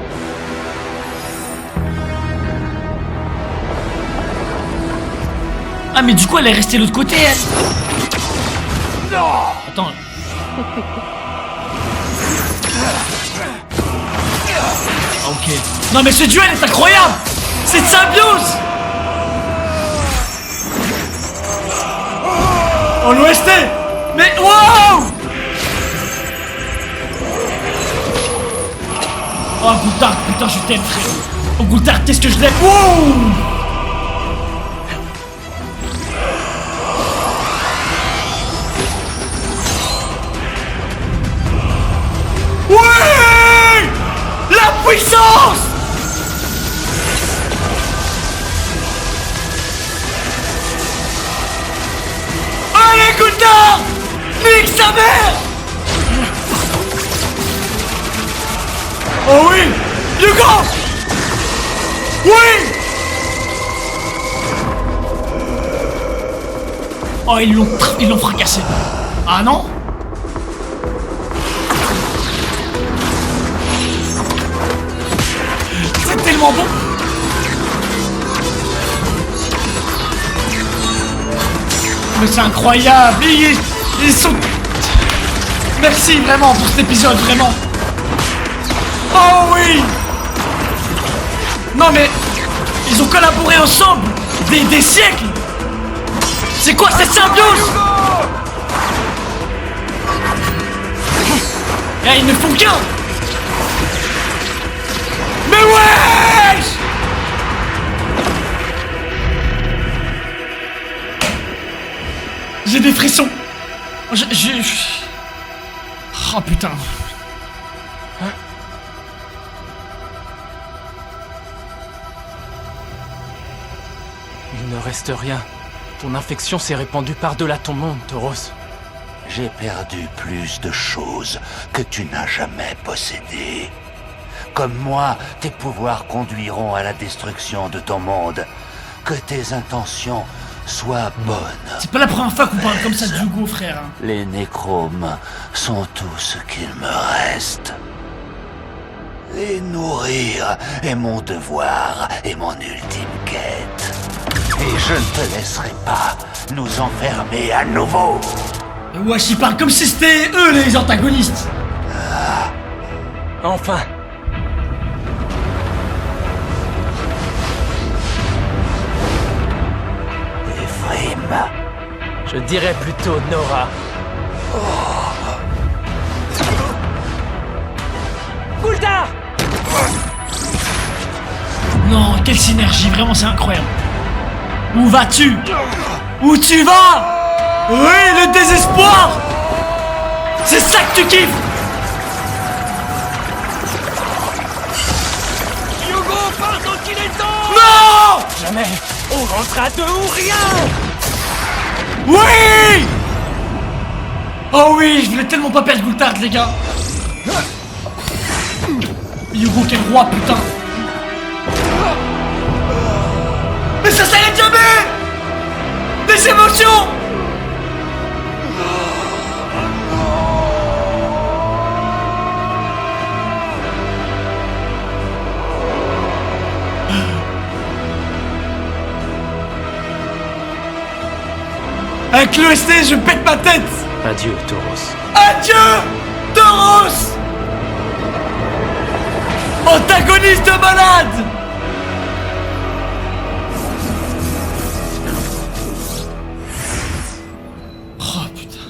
Ah mais du coup elle est restée de l'autre côté elle. Non. Attends. Ok. Non mais ce duel est incroyable. C'est de symbiose. Oh l'OST. Mais wow. Oh Goultard, putain je t'aime frère. Oh Goultard, qu'est-ce que je l'aime. Wow. Ouais. La puissance. Allez Goultard. Nique sa mère. Oh oui! Hugo! Oui! Oh, ils l'ont fracassé. Ah non? C'est tellement bon! Mais c'est incroyable! Ils sont... Merci vraiment pour cet épisode, vraiment! Oh oui! Non mais... Ils ont collaboré ensemble des siècles! C'est quoi cette symbiose? Eh, ils ne font qu'un! Mais wesh! J'ai des frissons! Oh putain! Il ne reste rien. Ton infection s'est répandue par-delà ton monde, Tauros. J'ai perdu plus de choses que tu n'as jamais possédées. Comme moi, tes pouvoirs conduiront à la destruction de ton monde. Que tes intentions soient bonnes. C'est pas la première fois qu'on parle comme ça d'Hugo, frère. Les nécromes sont tout ce qu'il me reste. Les nourrir est mon devoir et mon ultime quête. Et je ne te laisserai pas nous enfermer à nouveau. Wesh, ils parlent comme si c'était eux les antagonistes. Enfin. Ephraim. Je dirais plutôt Nora. Goultard. Non, quelle synergie, vraiment c'est incroyable. Où vas-tu? Où tu vas? Oui, le désespoir. C'est ça que tu kiffes. Hugo, pardon qu'il est temps. Non. Jamais. On rentre à deux ou rien. Oui. Oh oui, je voulais tellement pas perdre Goultard, les gars. Hugo, quel roi, putain. Mais ça s'arrête jamais. Des émotions. Avec l'OST, je pète ma tête. Adieu, Tauros. Adieu, Tauros. Antagoniste de malade. Oh putain.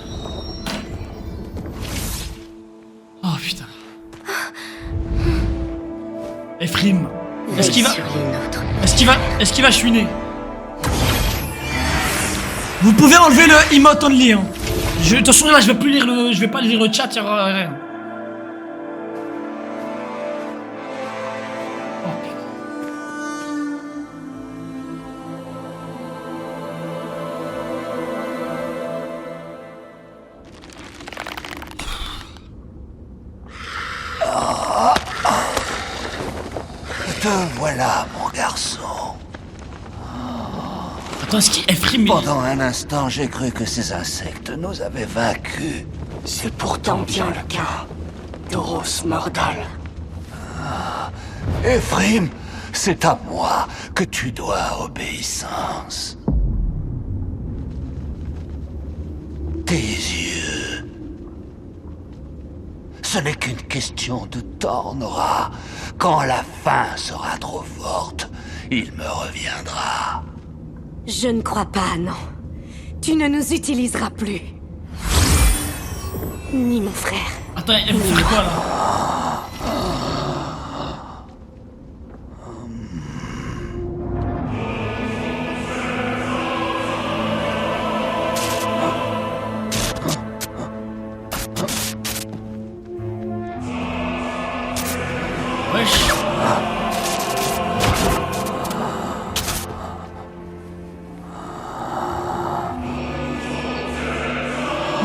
Oh putain. Ephraim. Est-ce qu'il va chouiner? Vous pouvez enlever le emote only, hein. Attention là, je vais pas lire le chat, il y aura rien. Te voilà, mon garçon. Attends, est-ce qu'il est frimé? Pendant un instant, j'ai cru que ces insectes nous avaient vaincus. C'est pourtant bien le cas, Tauros Mordal. Ephraim, c'est à moi que tu dois obéissance. Tes yeux. Ce n'est qu'une question de temps, Nora. Quand la faim sera trop forte, il me reviendra. Je ne crois pas, non. Tu ne nous utiliseras plus. Ni mon frère. Attends, elle veut faire quoi là? Wesh.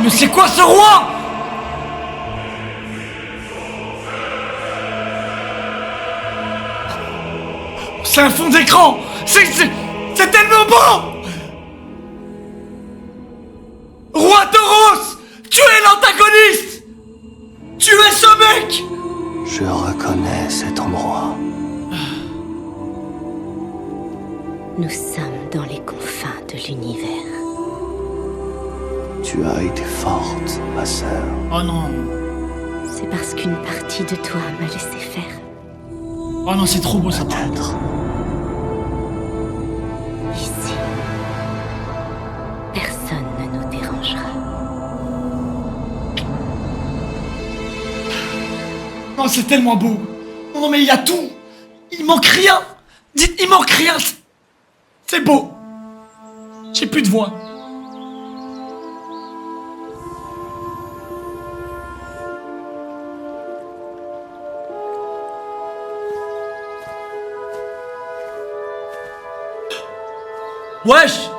Mais c'est quoi ce roi? C'est un fond d'écran. C'est tellement beau. Roi Tauros, tu es l'antagoniste. Tu es ce mec. Je reconnais cet endroit. Nous sommes dans les confins de l'univers. Tu as été forte, ma sœur. Oh non. C'est parce qu'une partie de toi m'a laissé faire. Oh non, c'est trop beau ça. Peut-être. Ici, personne ne nous dérangera. Non, c'est tellement beau. Non, mais il y a tout. Il manque rien. Dites, il manque rien. C'est beau. J'ai plus de voix. Wesh.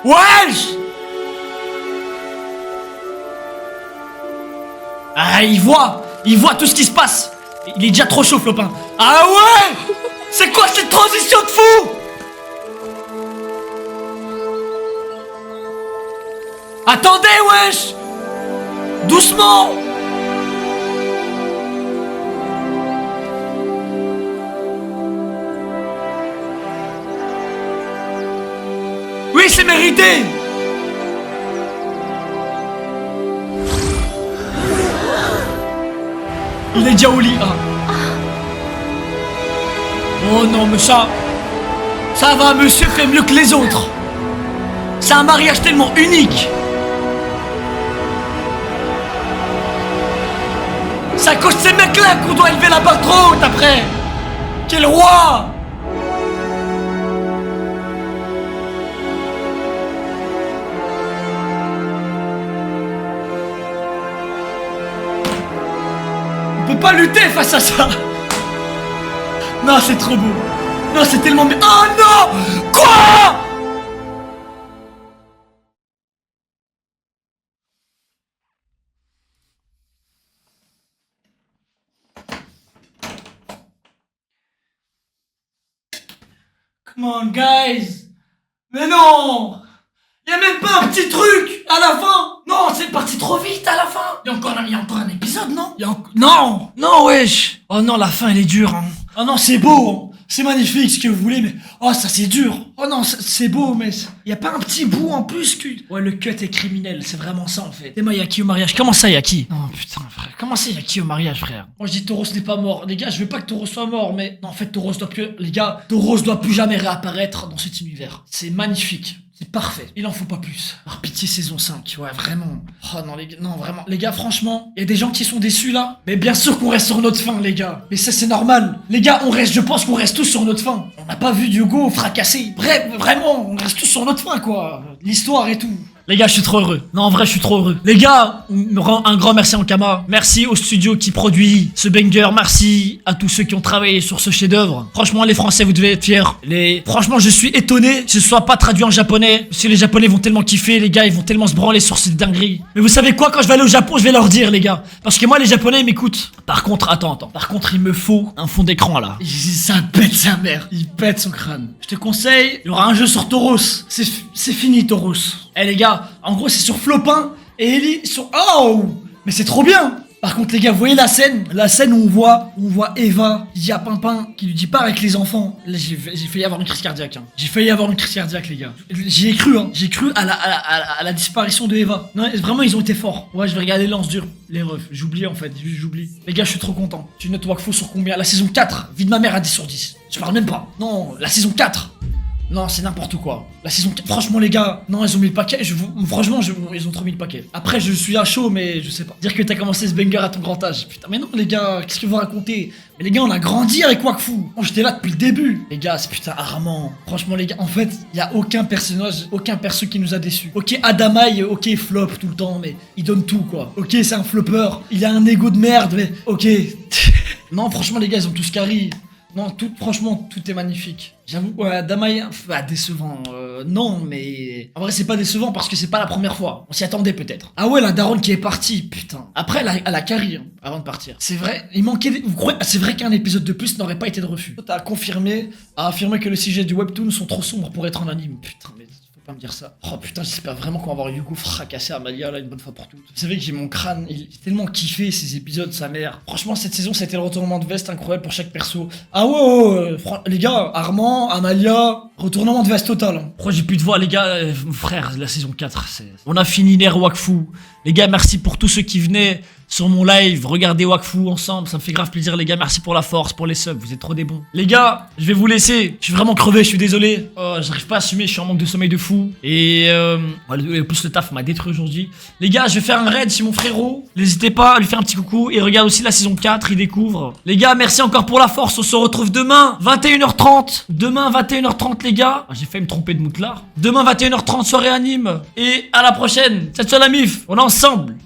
Wesh. Ah, il voit tout ce qui se passe. Il est déjà trop chaud, Flopin. Ah ouais. C'est quoi cette transition de fou? Attendez, wesh. Doucement. Oui, c'est mérité. Il est déjà au lit. Ah. Oh non, mais ça va, monsieur fait mieux que les autres. C'est un mariage tellement unique. C'est à cause de ces mecs-là qu'on doit élever la barre trop haute après. Quel roi. On peut pas lutter face à ça. Non, c'est trop beau. Non, c'est tellement bien. Oh non. Quoi? Come on, guys. Mais non. Y'a même pas un petit truc à la fin. Non, c'est parti trop vite à la fin. Y'a encore un épisode, non? Non, wesh. Oh non, la fin, elle est dure, hein. Oh non, c'est beau, hein. C'est magnifique ce que vous voulez, mais... Oh, ça, c'est dur. Oh non, c'est beau, mais... Y'a pas un petit bout en plus que... Ouais, le cut est criminel, c'est vraiment ça, en fait. Et moi, y'a qui au mariage? Comment ça, y'a qui? Non, putain, frère. Comment ça, y'a qui au mariage, frère? Moi, je dis Tauros n'est pas mort. Les gars, je veux pas que Tauros soit mort, mais... Non, en fait, Tauros doit plus... Les gars, Tauros doit plus jamais réapparaître dans cet univers. C'est magnifique. C'est parfait. Il en faut pas plus. Par pitié, saison 5. Ouais, vraiment. Oh non, les gars, non, vraiment. Les gars, franchement, il y a des gens qui sont déçus là. Mais bien sûr qu'on reste sur notre fin, les gars. Mais ça, c'est normal. Les gars, je pense qu'on reste tous sur notre fin. On n'a pas vu Diogo fracasser. Bref, vraiment, on reste tous sur notre fin, quoi. L'histoire et tout. Les gars, je suis trop heureux. Non, en vrai, je suis trop heureux. Les gars, un grand merci à Ankama. Merci au studio qui produit ce banger. Merci à tous ceux qui ont travaillé sur ce chef-d'œuvre. Franchement, les Français, vous devez être fiers. Franchement, je suis étonné que ce soit pas traduit en japonais. Parce que les Japonais vont tellement kiffer, les gars, ils vont tellement se branler sur cette dinguerie. Mais vous savez quoi, quand je vais aller au Japon, je vais leur dire, les gars. Parce que moi, les Japonais, ils m'écoutent. Par contre, attends. Par contre, il me faut un fond d'écran, là. Ça pète sa mère. Il pète son crâne. Je te conseille, il y aura un jeu sur Tauros. C'est fini, Tauros. Eh, les gars, en gros, c'est sur Flopin et Ellie sur... Oh! Mais c'est trop bien! Par contre, les gars, vous voyez la scène où on voit Eva, il dit à Pimpin, qui lui dit pas avec les enfants. Là, j'ai failli avoir une crise cardiaque, hein. J'ai failli avoir une crise cardiaque, les gars. J'y ai cru, hein. J'ai cru à la disparition de Eva. Non, vraiment, ils ont été forts. Ouais, je vais regarder Lance Dur, les refs. J'oublie, en fait, j'oublie. Les gars, je suis trop content. Tu notes Wakfu sur combien? La saison 4, vie de ma mère à 10 sur 10. Je parle même pas. Non, la saison 4. Non, c'est n'importe quoi. La saison 4, franchement, les gars, non, ils ont mis le paquet. Franchement, ils ont trop mis le paquet. Après, je suis à chaud, mais je sais pas. Dire que t'as commencé ce banger à ton grand âge. Putain, mais non, les gars, qu'est-ce que vous racontez? Mais les gars, on a grandi avec Wakfu. Moi, j'étais là depuis le début. Les gars, c'est putain Armand. Franchement, les gars, en fait, y a aucun personnage, aucun perso qui nous a déçus. Ok, Adamaï, ok, flop tout le temps, mais il donne tout, quoi. Ok, c'est un flopper. Il a un ego de merde, mais ok. Non, franchement, les gars, ils ont tous carry. Non, franchement, tout est magnifique. J'avoue, ouais, Damaï, décevant. Non, mais... En vrai, c'est pas décevant parce que c'est pas la première fois. On s'y attendait peut-être. Ah ouais, la daronne qui est partie, putain. Après, elle a carry, hein, avant de partir. C'est vrai, il manquait... Vous croyez... C'est vrai qu'un épisode de plus n'aurait pas été de refus. T'as affirmé que les sujets du webtoon sont trop sombres pour être en anime. Putain, mais... Me dire ça. Oh putain, j'espère vraiment qu'on va voir Yugo fracasser Amalia là une bonne fois pour toutes. Vous savez que j'ai mon crâne, j'ai tellement kiffé ces épisodes, sa mère. Franchement, cette saison, c'était le retournement de veste incroyable pour chaque perso. Ah ouais, les gars, Armand, Amalia, retournement de veste total. Hein. Pourquoi j'ai plus de voix, les gars, frère, la saison 4, on a fini l'ère Wakfu. Les gars, merci pour tous ceux qui venaient sur mon live, regardez Wakfu ensemble, ça me fait grave plaisir les gars, merci pour la force, pour les subs, vous êtes trop des bons. Les gars, je vais vous laisser, je suis vraiment crevé, je suis désolé, j'arrive pas à assumer, je suis en manque de sommeil de fou, et plus le taf m'a détruit aujourd'hui. Les gars, je vais faire un raid chez mon frérot, n'hésitez pas à lui faire un petit coucou, et regarde aussi la saison 4, il découvre. Les gars, merci encore pour la force, on se retrouve demain, 21h30, demain 21h30 les gars, j'ai failli me tromper de moutard. Demain 21h30, soirée anime, et à la prochaine, ciao la mif, on est ensemble.